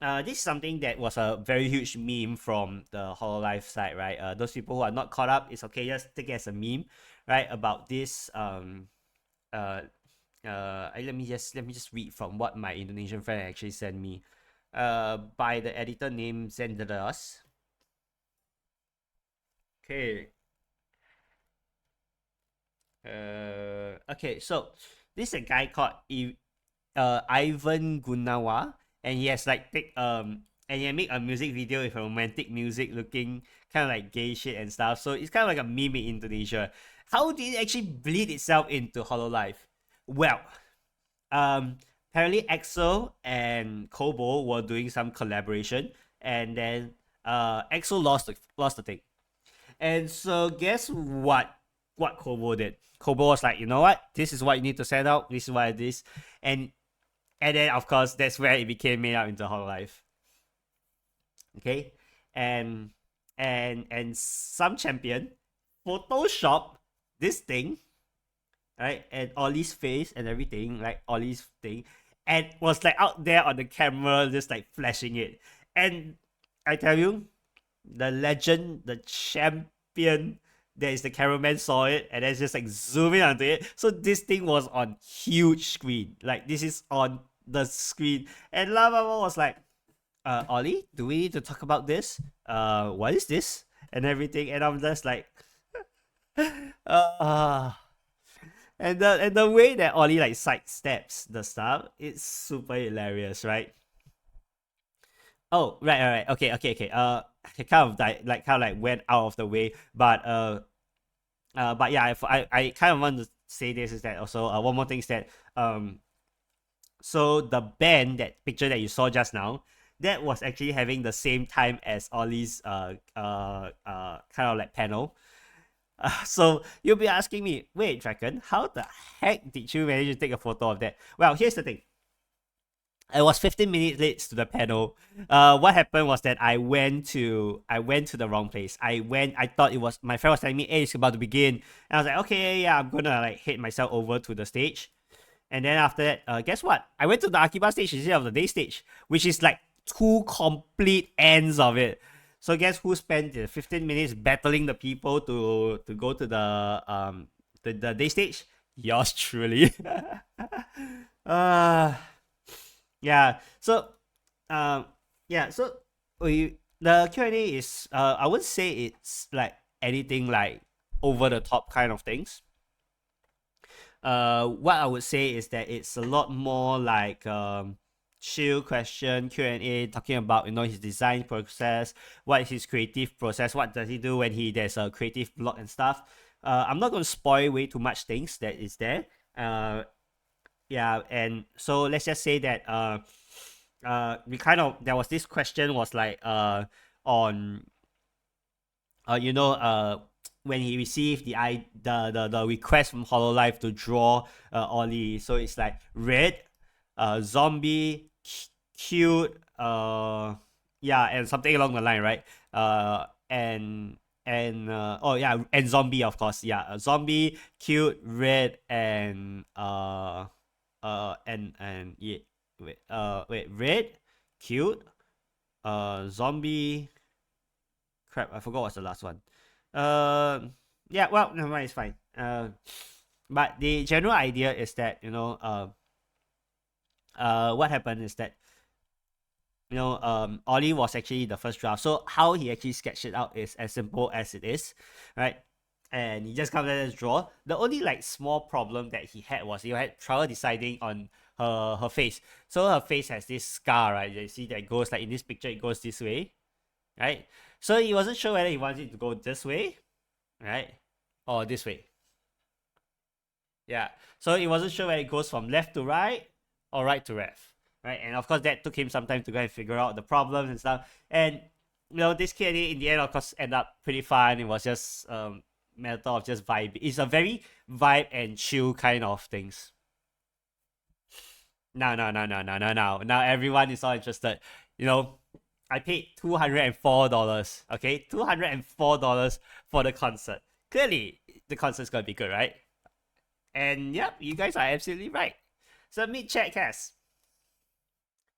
this is something that was a very huge meme from the Hololive side, right? Those people who are not caught up, it's okay, just take it as a meme, right? About this let me just read from what my Indonesian friend actually sent me by the editor named Zenderas. Okay. Okay, so this is a guy called Ivan Gunawa, and he has like and he make a music video with romantic music looking kind of like gay shit and stuff. So it's kind of like a meme in Indonesia. How did it actually bleed itself into Hololive? Well, apparently EXO and Kobo were doing some collaboration, and then EXO lost the thing. And so guess what? What Kobo did? Kobo was like, you know what? This is what you need to send out. This is what it is, and then of course that's where it became made up into Hololive. Okay, and some champion Photoshop this thing, right? And Ollie's face and everything, like Ollie's thing, and was like out there on the camera, just like flashing it. And I tell you, the legend, the champion, that is the cameraman saw it and then just like zooming onto it. So this thing was on huge screen. Like this is on the screen. And Lava was like, Ollie, do we need to talk about this? What is this? And everything. And I'm just like, uh, and the way that Ollie like sidesteps the stuff, it's super hilarious, right? Oh, right. Okay. I kind of like went out of the way, but yeah, I kind of want to say this is that also one more thing is that so the band, that picture that you saw just now, that was actually having the same time as Ollie's kind of like panel. So you'll be asking me, wait, Draken, how the heck did you manage to take a photo of that? Well, here's the thing. I was 15 minutes late to the panel. What happened was that I went to the wrong place. I thought it was, my friend was telling me, hey, it's about to begin. And I was like, okay, yeah, I'm gonna like head myself over to the stage. And then after that, guess what? I went to the Akiba stage instead of the day stage, which is like two complete ends of it. So guess who spent the 15 minutes battling the people to go to the day stage? Yours truly. uh yeah. So yeah, so the Q&A is I wouldn't say it's like anything like over the top kind of things. What I would say is that it's a lot more like chill question Q&A, talking about his design process, what is his creative process, what does he do when there's a creative block and stuff. I'm not going to spoil way too much things that is there. Yeah, and so let's just say that we kind of, there was this question was like on when he received the request from Hololive to draw Ollie. So it's like red, zombie, cute, yeah, and something along the line, right? Oh yeah, and zombie, of course, yeah, zombie, cute, red, and yeah, wait, red, cute, zombie, crap, I forgot what's the last one. Yeah, well, never mind, it's fine. But the general idea is that what happened is that Ollie was actually the first draft. So how he actually sketched it out is as simple as it is, right? And he just comes and just draw. The only like small problem that he had was he had trouble deciding on her face. So her face has this scar, right? You see that it goes like in this picture, it goes this way, right? So he wasn't sure whether he wanted it to go this way, right, or this way. Yeah. So he wasn't sure whether it goes from left to right or right to left, right? And of course, that took him some time to go and figure out the problems and stuff. And this kid in the end, of course, ended up pretty fun. It was just matter of just vibe. It's a very vibe and chill kind of things. No, no, no, no, no, no, no. Now everyone is all interested. You know, I paid $204. Okay, $204 for the concert. Clearly, the concert's gonna be good, right? And yep, you guys are absolutely right. So mid chat cast,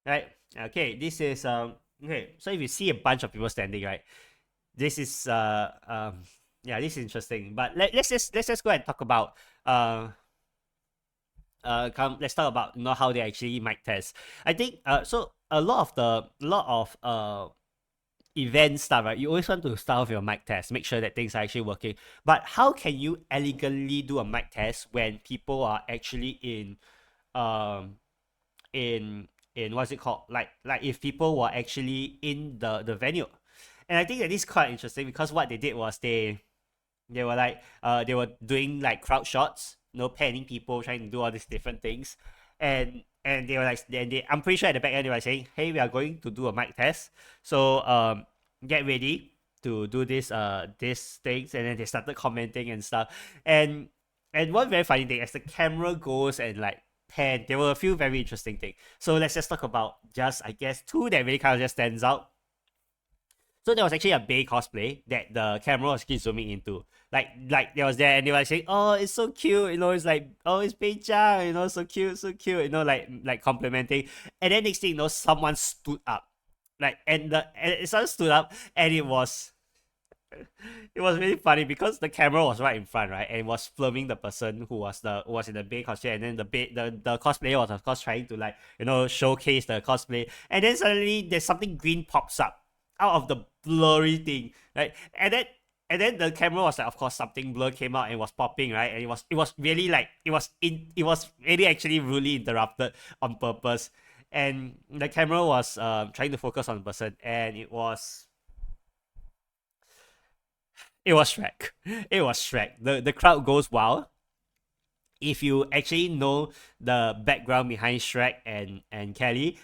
right? Okay, this is okay. So if you see a bunch of people standing, right? This is yeah, this is interesting. But let's just go and talk about let's talk about how they actually mic test. I think so a lot of event stuff, right? You always want to start with your mic test, make sure that things are actually working. But how can you elegantly do a mic test when people are actually um in what's it called? Like if people were actually in the venue. And I think that this is quite interesting because what they did was they were like they were doing like crowd shots, panning people, trying to do all these different things, and they were like, I'm pretty sure at the back end they were saying, hey, we are going to do a mic test, so get ready to do these things, and then they started commenting and stuff, and one very funny thing as the camera goes and like pan, there were a few very interesting things. So let's just talk about just I guess two that really kind of just stands out. So there was actually a Bay cosplay that the camera was keep zooming into. Like there was there and they were saying, oh, it's so cute, it's like, oh, it's Bei Chang, so cute, so cute, like complimenting. And then next thing someone stood up. Someone stood up and it was really funny because the camera was right in front, right? And it was filming the person who was in the Bay cosplay, and then the cosplayer was of course trying to like, showcase the cosplay. And then suddenly there's something green pops up out of the blurry thing, right? And then the camera was like, of course, something blur came out and was popping, right? And it was really like it was really actually really interrupted on purpose. And the camera was trying to focus on the person, and it was Shrek. It was Shrek. The crowd goes wild. If you actually know the background behind Shrek and Kelly,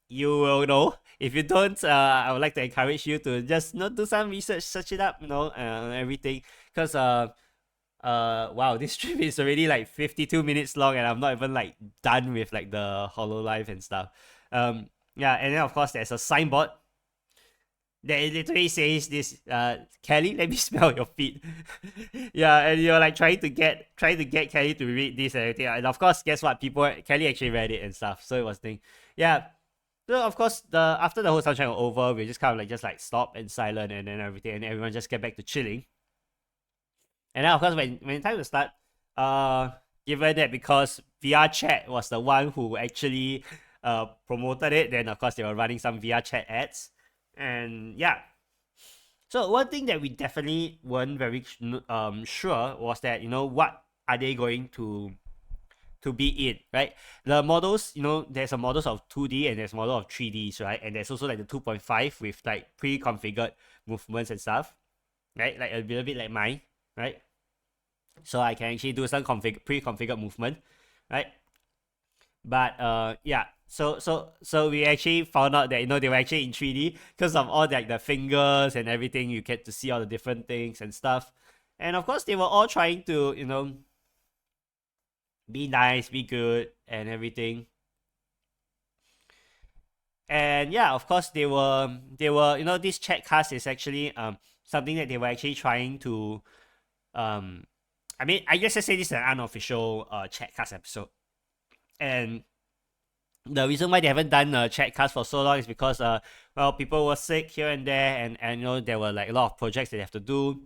you will know. If you don't, I would like to encourage you to just do some research, search it up, everything. Because wow, this stream is already like 52 minutes long, and I'm not even like done with like the Hololive and stuff. Yeah, and then of course there's a signboard that it literally says this, Kelly, let me smell your feet. Yeah, and you're like trying to get Kelly to read this and everything. And of course, guess what? Kelly actually read it and stuff. So it was thing. Yeah. So of course, after the whole soundtrack was over, we just kind of like stop and silent and then everything, and everyone just get back to chilling. And then of course, when time to start, given that because VR chat was the one who actually promoted it, then of course they were running some VR chat ads. And yeah, so one thing that we definitely weren't very sure was that what are they going to be in, right? The models, there's a models of 2D and there's model of 3Ds, right? And there's also like the 2.5 with like pre-configured movements and stuff, right? Like a little bit like mine, right? So I can actually do some pre-configured movement, right? But yeah, so we actually found out that they were actually in 3D because of all like the fingers and everything. You get to see all the different things and stuff, and of course they were all trying to be nice, be good, and everything. And yeah, of course they were this chat cast is actually something that they were actually trying to I mean, I guess I say this is an unofficial chat cast episode. And the reason why they haven't done a chat cast for so long is because well, people were sick here and there, and there were like a lot of projects that they have to do.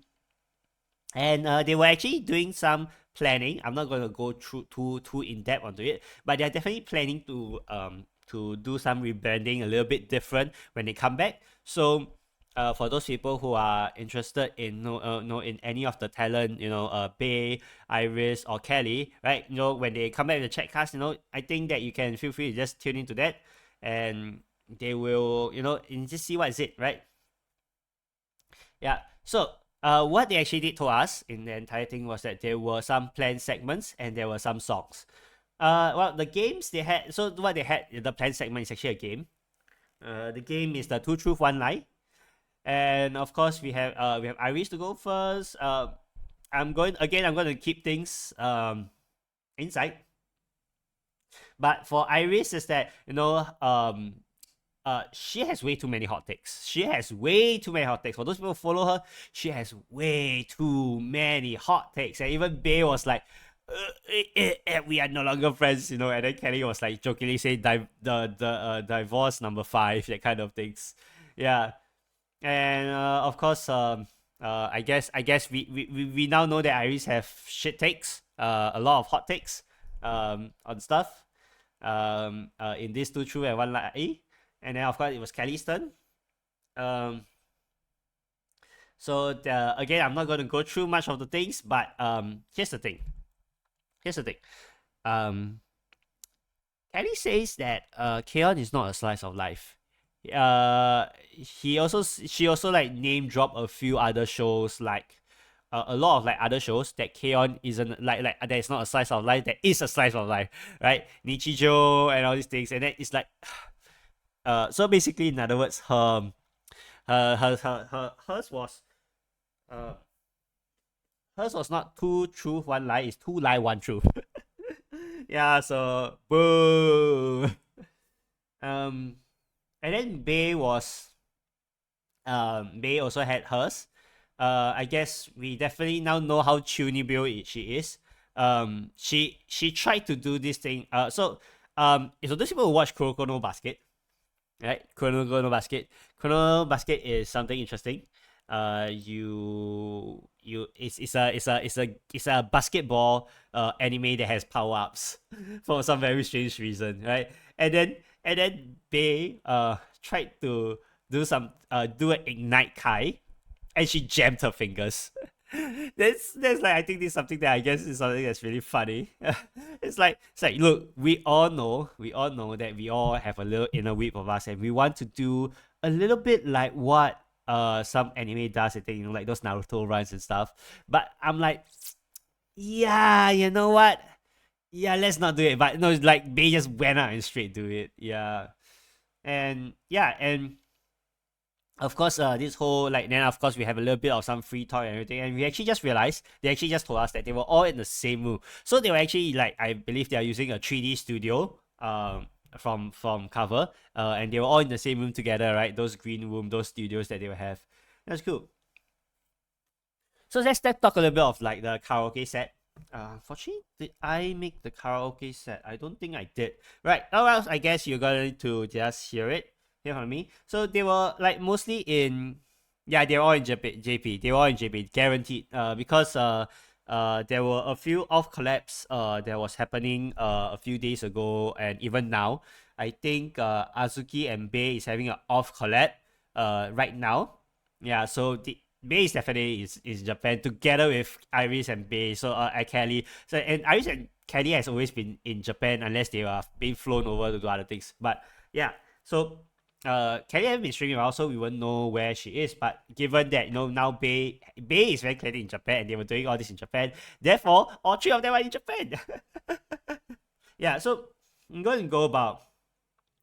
And they were actually doing some planning. I'm not going to go through too in depth onto it, but they're definitely planning to do some rebranding a little bit different when they come back. So for those people who are interested in in any of the talent, Bay, Iris, or Kelly, right? When they come back to the chat cast, I think that you can feel free to just tune into that, and they will, and just see what is it, right? Yeah. So what they actually did to us in the entire thing was that there were some planned segments and there were some songs. Well, the games they had. So what they had, the planned segment is actually a game. The game is the Two Truth One Lie, and of course we have Iris to go first. I'm going to keep things inside. But for Iris is that, she has way too many hot takes. She has way too many hot takes. For those people who follow her, she has way too many hot takes. And even Bay was like, we are no longer friends, and then Kelly was like jokingly saying the divorce number 5, that kind of things. Yeah. And of course, I guess we now know that Iris have shit takes, a lot of hot takes, on stuff, in these 2 true and 1 lie. And then of course it was Kelly's turn. So again, I'm not going to go through much of the things, but here's the thing. Um, Kelly says that K-On! Is not a slice of life. She also like name drop a few other shows, like a lot of like other shows that K-On! Isn't like that is not a slice of life, that is a slice of life, right? Nichijou and all these things, and then it's like so basically, in other words, hers was hers was not 2 truth 1 lie, it's 2 lie 1 truth. Yeah, so boo. And then Bay also had hers. I guess we definitely now know how tunable she is. She tried to do this thing. So those people who watch Kuroko no Basket, right? Chrono Basket is something interesting. It's a basketball anime that has power ups for some very strange reason, right? And then Bay tried to do an ignite Kai, and she jammed her fingers. That's like, I think this is something that I guess is something that's really funny. It's like look, we all know that we all have a little inner whip of us, and we want to do a little bit like what some anime does. I think, like those Naruto runs and stuff. But I'm like, yeah, you know what? Yeah, let's not do it. But no, it's like they just went out and straight do it. Yeah, and of course, this whole like, then of course we have a little bit of some free talk and everything, and we actually just realized they actually just told us that they were all in the same room. So they were actually, like, I believe they are using a 3D studio from cover, and they were all in the same room together, right? Those green room, those studios that they will have. That's cool. So let's talk a little bit of like the karaoke set. Unfortunately, did I make the karaoke set? I don't think I did. Right. Oh well, I guess you're going to just hear from me. So they were like mostly in, yeah, they were all in JP. They were all in JP, guaranteed. Because there were a few off collabs that was happening a few days ago, and even now, I think Azuki and Bay is having an off collab right now. Yeah, so the Bay is definitely is Japan together with Iris and Bay. So Kelly. So, and Iris and Kelly has always been in Japan unless they are being flown over to do other things. But yeah, so Kelly hasn't been streaming around, so we won't know where she is. But given that now Bay is very clearly in Japan, and they were doing all this in Japan, therefore all 3 of them are in Japan. Yeah, so I'm going to go about.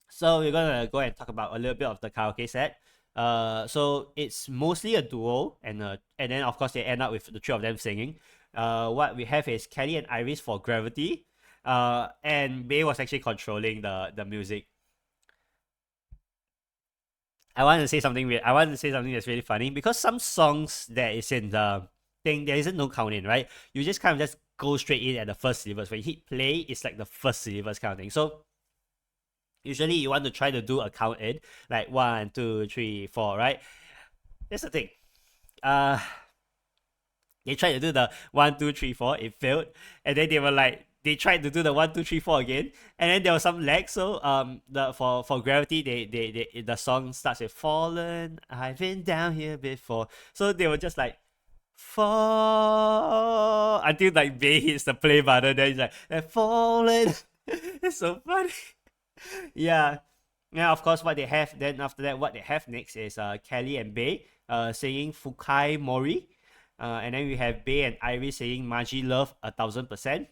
So we're gonna go and talk about a little bit of the karaoke set. So it's mostly a duo, and then of course they end up with the 3 of them singing. What we have is Kelly and Iris for Gravity, and Bay was actually controlling the music. I want to say something weird. I want to say something that's really funny, because some songs that is in the thing, there isn't no count in, right? You just kind of just go straight in at the first syllables. When you hit play, it's like the first syllables kind of thing. So usually you want to try to do a count in, like 1, 2, 3, 4, right? That's the thing. They tried to do the 1, 2, 3, 4, it failed, and then they tried to do the 1, 2, 3, 4 again, and then there was some lag. So for Gravity, they the song starts with "Fallen, I've been down here before." So they were just like fall until like Bay hits the play button. Then it's like fallen. It's so funny. Yeah. Yeah, of course, what they have then after that, what they have next is Kelly and Bay singing Fukai Mori. And then we have Bay and Iris saying Maji Love 1000%.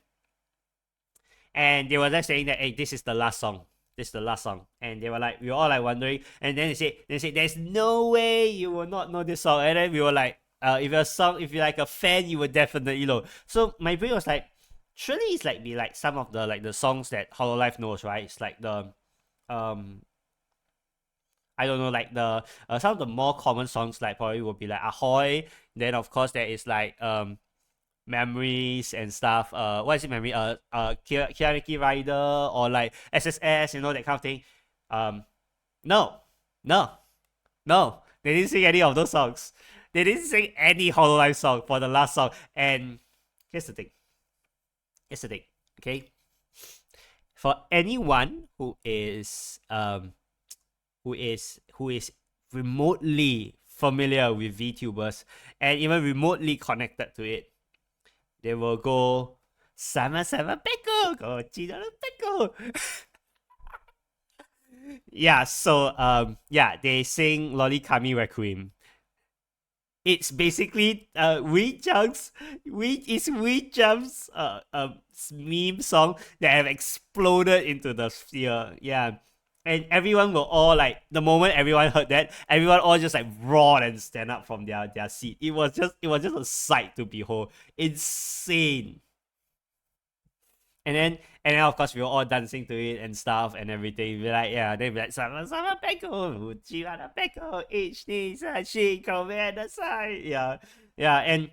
And they were just saying that, hey, this is the last song. This is the last song. And we were all like wondering. And then they said, there's no way you will not know this song. And then we were like, if you're like a fan, you would definitely know. So my brain was like surely it's like be like some of the songs that Hololive knows, right? It's like the um I don't know, like the some of the more common songs like probably will be like Ahoy. Then of course there is like memories and stuff. What is it memory? Kiariki Rider or like SSS, that kind of thing. No, no, no. They didn't sing any of those songs. They didn't sing any Hololive song for the last song. And here's the thing. Here's the thing. Okay, for anyone who is remotely familiar with VTubers and even remotely connected to it, they will go sama sama peko, go chidoro peko. Yeah, so yeah, they sing Loli Kami Requiem. It's basically Wee Jump's meme song that have exploded into the sphere. Yeah. And everyone will all like the moment everyone heard that, everyone all just like roared and stand up from their seat. It was just a sight to behold. Insane. And then of course we were all dancing to it and stuff and everything. We're like, yeah, they'd be like, sama sama peko, uchiwara peko, each ni sashi command side. Yeah. Yeah, and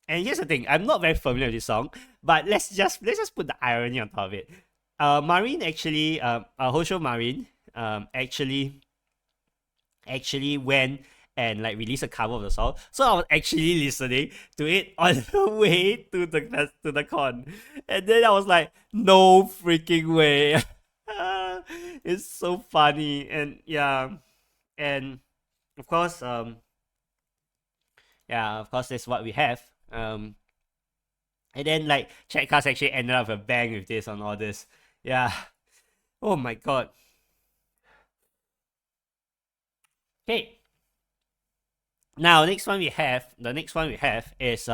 here's the thing, I'm not very familiar with this song, but let's just put the irony on top of it. Marine actually, Hosho Marine, actually went and like released a cover of the song. So I was actually listening to it on the way to the con. And then I was like, no freaking way. It's so funny. And yeah. And of course, that's what we have. And then like Chatcast actually ended up a bang with this on all this. Yeah. Oh my god. Okay. Now the next one we have is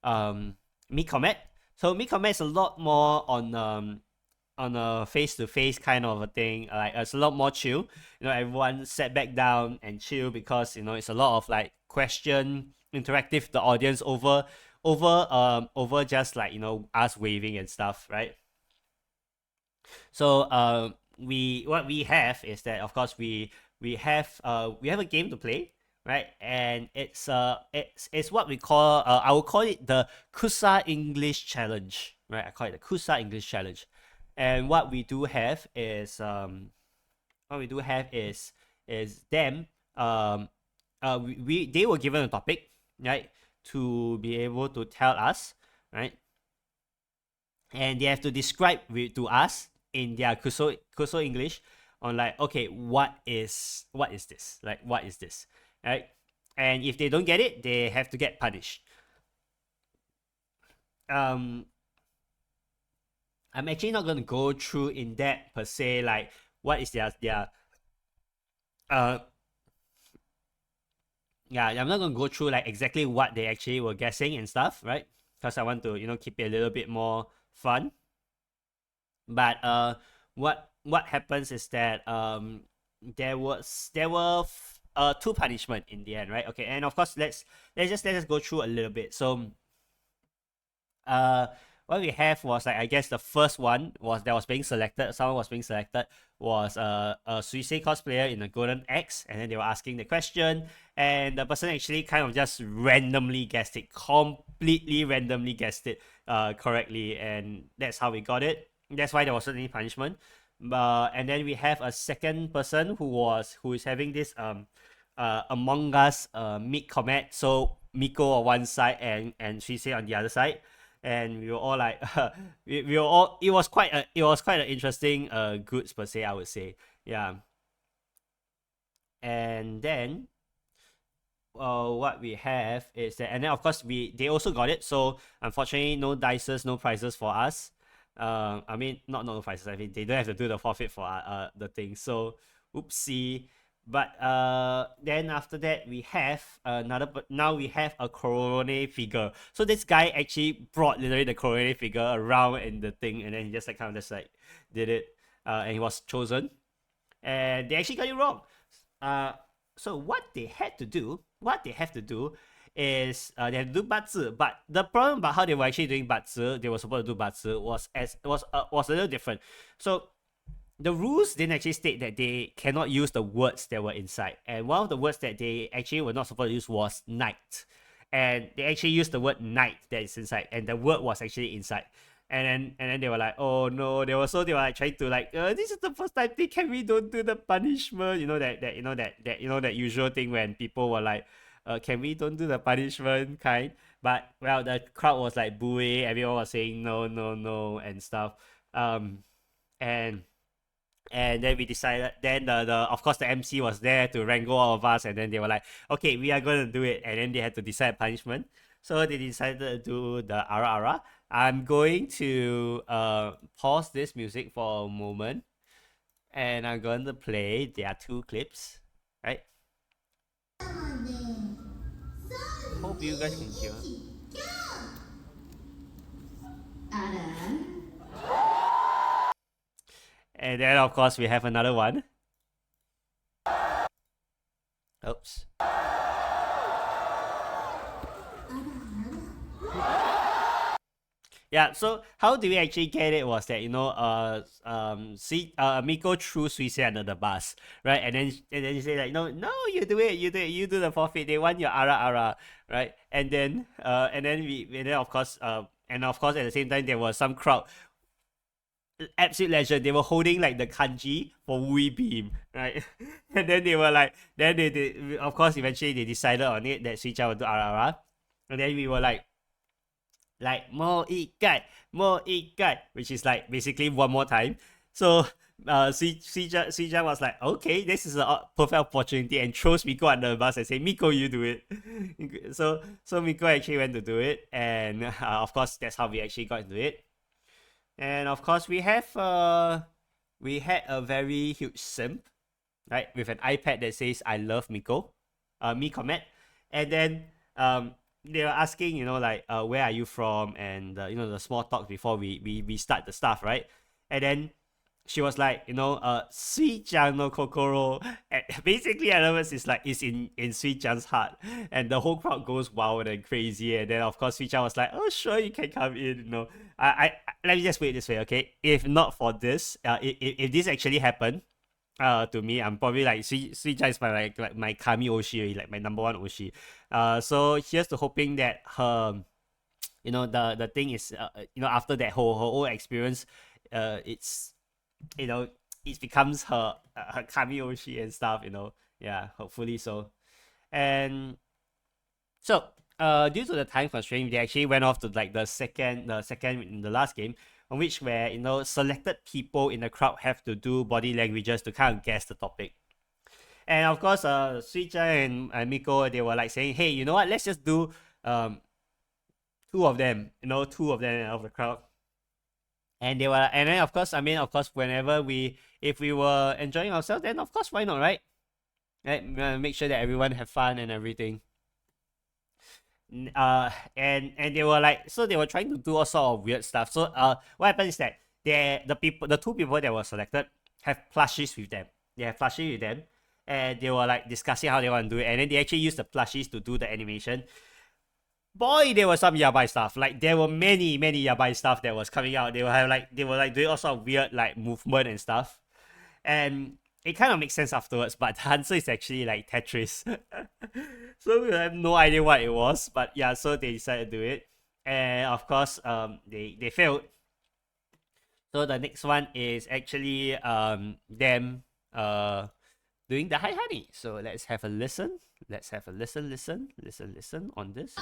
Mikomet. So Mikomet is a lot more on a face to face kind of a thing. Like it's a lot more chill. Everyone sat back down and chill because it's a lot of like question interactive the audience over just like us waving and stuff, right? So we what we have is that of course we have a game to play, right? And it's what we call I will call it the Kusa English Challenge, right? I call it the Kusa English Challenge. And what we do have is them they were given a topic, right, to be able to tell us, right, and they have to describe to us in their Kuso English on like, okay, what is this, like what is this, right? And if they don't get it, they have to get punished. um I'm actually not going to go through in that per se, like what is their uh yeah, I'm not going to go through like exactly what they actually were guessing and stuff, right? Because I want to keep it a little bit more fun. But what happens is that there were two punishment in the end, right? Okay, and of course let's just go through a little bit. So uh what we have was, like, I guess the first one was that was being selected. Someone was being selected was a Suisei cosplayer in a golden X, and then they were asking the question, and the person actually kind of just randomly guessed it, completely randomly guessed it correctly, and that's how we got it. That's why there wasn't any punishment. And then we have a second person who is having this Among Us mid comment. So Miko on one side and Suisei on the other side, and we were all like we were all it was quite an interesting goods per se, I would say. Yeah. And then what we have is that, and then of course they also got it. So unfortunately, no dices, no prizes for us. I mean, not no prizes. I mean, they don't have to do the forfeit for the thing. So oopsie. But then after that we have another. But now we have a Corone figure. So this guy actually brought literally the Corone figure around in the thing, and then he just like kind of just like did it, and he was chosen, and they actually got it wrong. So what they have to do is they had to do batzi. But the problem about how they were actually doing batzi, they were supposed to do batzi, was a little different. So the rules didn't actually state that they cannot use the words that were inside. And one of the words that they actually were not supposed to use was night. And they actually used the word night that is inside, and the word was actually inside. And then they were like, oh no, they were like trying to like, this is the first time they can we don't do the punishment, that usual thing when people were like, can we don't do the punishment kind. But well, the crowd was like booing, everyone was saying no, no, no, and stuff. And then we decided, then the of course the MC was there to wrangle all of us, and then they were like, okay, we are going to do it. And then they had to decide punishment, so they decided to do the ara ara. I'm going to pause this music for a moment, and I'm going to play their 2 clips, right? Hope you guys can hear. And then of course we have another one. Oops. Yeah, so how do we actually get it was that, Miko threw Suisei under the bus, right? And then he said like, no, you do it, you do the forfeit. They want your ara ara, right? And then of course at the same time there was some crowd. Absolute legend. They were holding like the kanji for Wii Beam, right? And then they were like, then they of course eventually they decided on it that Suicha would do ara ara, and then we were like mo ikai, which is like basically one more time. So Suicha was like, okay, this is a perfect opportunity, and throws Miko under the bus and say, Miko, you do it. so Miko actually went to do it, and of course that's how we actually got into it. And of course we had a very huge simp, right, with an iPad that says I love Miko, me comment, and then they were asking, where are you from, and the small talk before we start the stuff, right? And then she was like, Sui-chan no kokoro. And basically, in other words, it's in Sui-chan's heart. And the whole crowd goes wild and crazy. And then, of course, Sui-chan was like, oh, sure, you can come in, I let me just put it this way, okay? If not for this, if this actually happened, to me, I'm probably like Sui-chan is my like my Kami Oshi, like my number 1 Oshi. So here's to hoping that her, the thing is, after that whole experience, it's, it becomes her Kami Oshi and stuff, yeah, hopefully so. And so due to the time constraint, they actually went off to like the second in the last game, on which where selected people in the crowd have to do body languages to kind of guess the topic. And of course, Suicha and Miko, they were like saying, hey, you know what, let's just do 2 of them, 2 of them out of the crowd. And they were, and then of course, whenever if we were enjoying ourselves, then of course, why not, right? Right, make sure that everyone have fun and everything. And they were like, so they were trying to do all sort of weird stuff. So what happened is that the 2 people that were selected have plushies with them. They have plushies with them, and they were like discussing how they want to do it, and then they actually used the plushies to do the animation. Boy, there was some yabai stuff. Like, there were many yabai stuff that was coming out. They were doing all sort of weird like movement and stuff, and it kind of makes sense afterwards. But the answer is actually like Tetris. So we have no idea what it was, but yeah, so they decided to do it, and of course, they failed. So the next one is actually them doing the hi honey. So let's have a listen. Let's have a listen on this.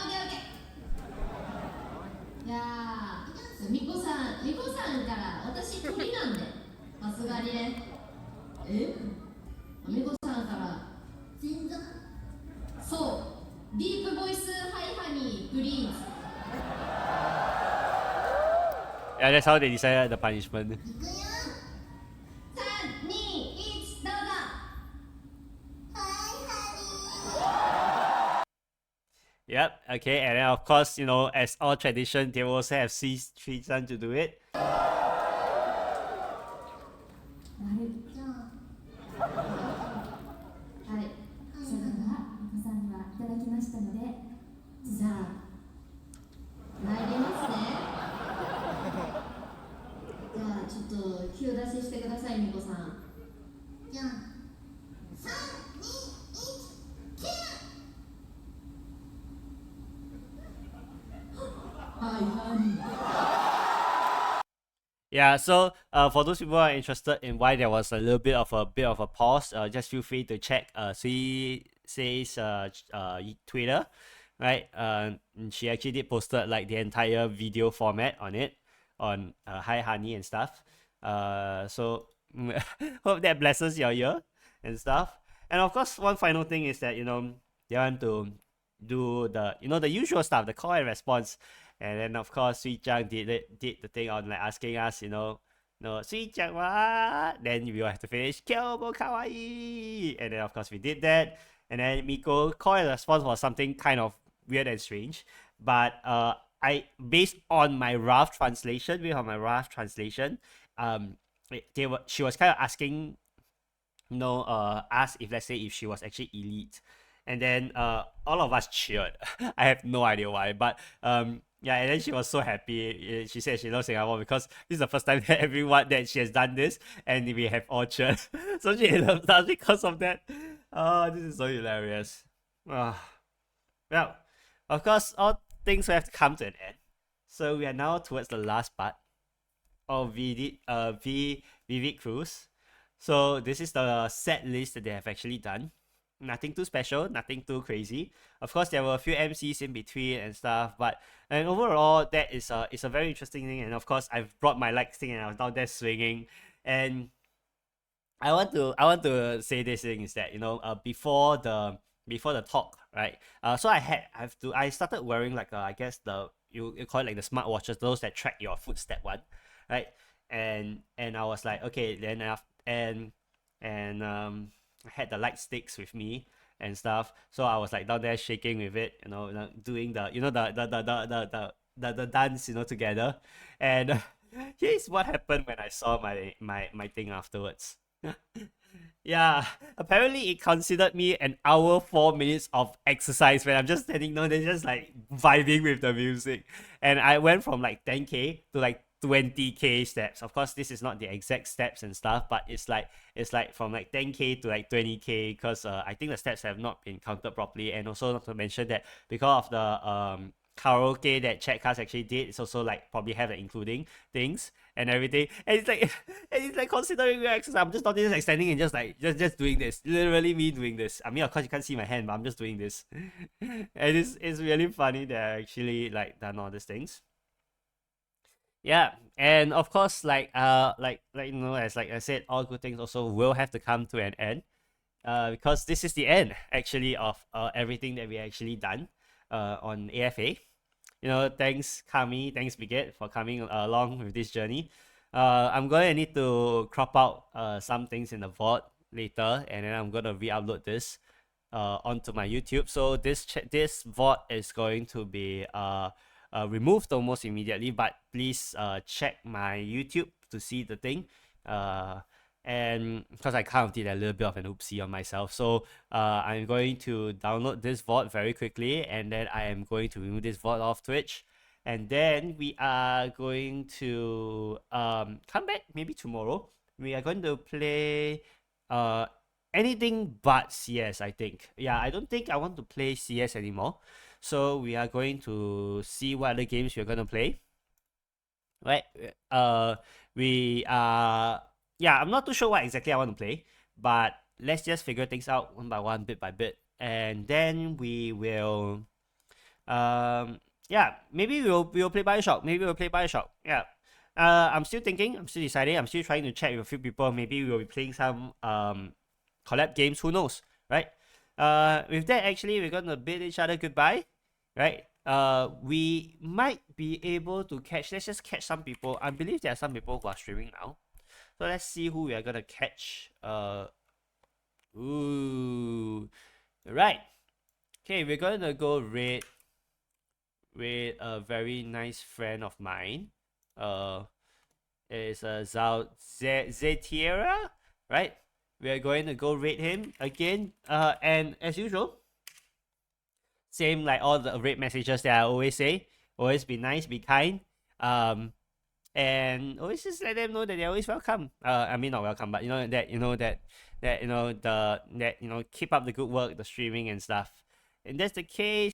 いやー、みこさんから私鳥なんで、さすがにね。みこさんから全然そう、ディープボイスハイハニープリーズ。Yeah, that's how they decided the punishment. Yep, okay, and then of course, as all tradition, they will also have Sui-chan to do it. はい、それでは、みこさんにはいただきましたので、ください、みこさん。じゃあ、3、2、1、はいはい。Yeah, so for those people who are interested in why there was a little bit of a pause, just feel free to check Sui says Twitter, right? She actually did posted like the entire video format on it, on Hi Honey and stuff. So hope that blesses your ear and stuff. And of course, one final thing is that they want to do the usual stuff, the call and response. And then of course Sweet Chang did the thing on like asking us, no Sweet Chang what? Then we will have to finish Kyobo Kawaii. And then of course we did that. And then Miko call and response was something kind of weird and strange. But I based on my rough translation, um she was kind of asking asked if let's say if she was actually elite, and then all of us cheered. I have no idea why, but yeah, and then she was so happy. She said she loves Singapore because this is the first time that everyone that she has done this, and we have all cheered. So she loves us because of that. Oh, this is so hilarious. Uh, well, of course, all things will have to come to an end. So we are now towards the last part of Vivid Cruise. So this is the set list that they have actually done. Nothing too special, nothing too crazy. Of course, there were a few MCs in between and stuff, but and overall, that is a very interesting thing. And of course, I've brought my light stick and I was down there swinging. And I want to say this thing is that before the talk, right? So I started wearing like I guess you call it like the smart watches, those that track your footstep one, right? And I was like, okay, then I had the light sticks with me and stuff. So I was like down there shaking with it, doing the dance, together. And here's what happened when I saw my thing afterwards. Yeah, apparently it considered me an hour 4 minutes of exercise when I'm just standing down there, just like vibing with the music. And I went from like 10K to like 20K steps. Of course, this is not the exact steps and stuff, but it's like from like 10K to like 20K because I think the steps have not been counted properly. And also not to mention that because of the karaoke that Chat Cast actually did, it's also like probably have the including things and everything. And it's like and it's like considering your exercise. I'm just not just like standing and just doing this. Literally me doing this. I mean of course you can't see my hand, but I'm just doing this. And it's really funny that I actually like done all these things. Yeah, and of course, as like I said, all good things also will have to come to an end. Because this is the end actually of everything that we actually done on AFA. Thanks Kami, thanks Biget for coming along with this journey. I'm going to need to crop out some things in the VOD later, and then I'm going to re-upload this onto my YouTube. So this VOD is going to be removed almost immediately, but please check my YouTube to see the thing. And because I kind of did a little bit of an oopsie on myself, so I'm going to download this VOD very quickly, and then I am going to remove this VOD off Twitch, and then we are going to come back maybe tomorrow. We are going to play uh anything but CS, I think. Yeah, I don't think I want to play CS anymore. So we are going to see what other games we're gonna play. Right? We are yeah, I'm not too sure what exactly I want to play, but let's just figure things out one by one, bit by bit, and then we will yeah, maybe we'll play Bioshock. Maybe we'll play Bioshock. Yeah. I'm still thinking, I'm still deciding, I'm still trying to chat with a few people. Maybe we'll be playing some collab games, who knows, right? With that actually we're gonna bid each other goodbye, right? We might be able to let's just catch some people. I believe there are some people who are streaming now. So let's see who we are gonna catch. Ooh. Right. Okay, we're gonna go raid with a very nice friend of mine. Is Zetiera, right? We're going to go raid him again. And as usual, same like all the raid messages that I always say. Always be nice, be kind. Um, and always just let them know that they're always welcome. I mean not welcome, but that keep up the good work, the streaming and stuff. And that's the case.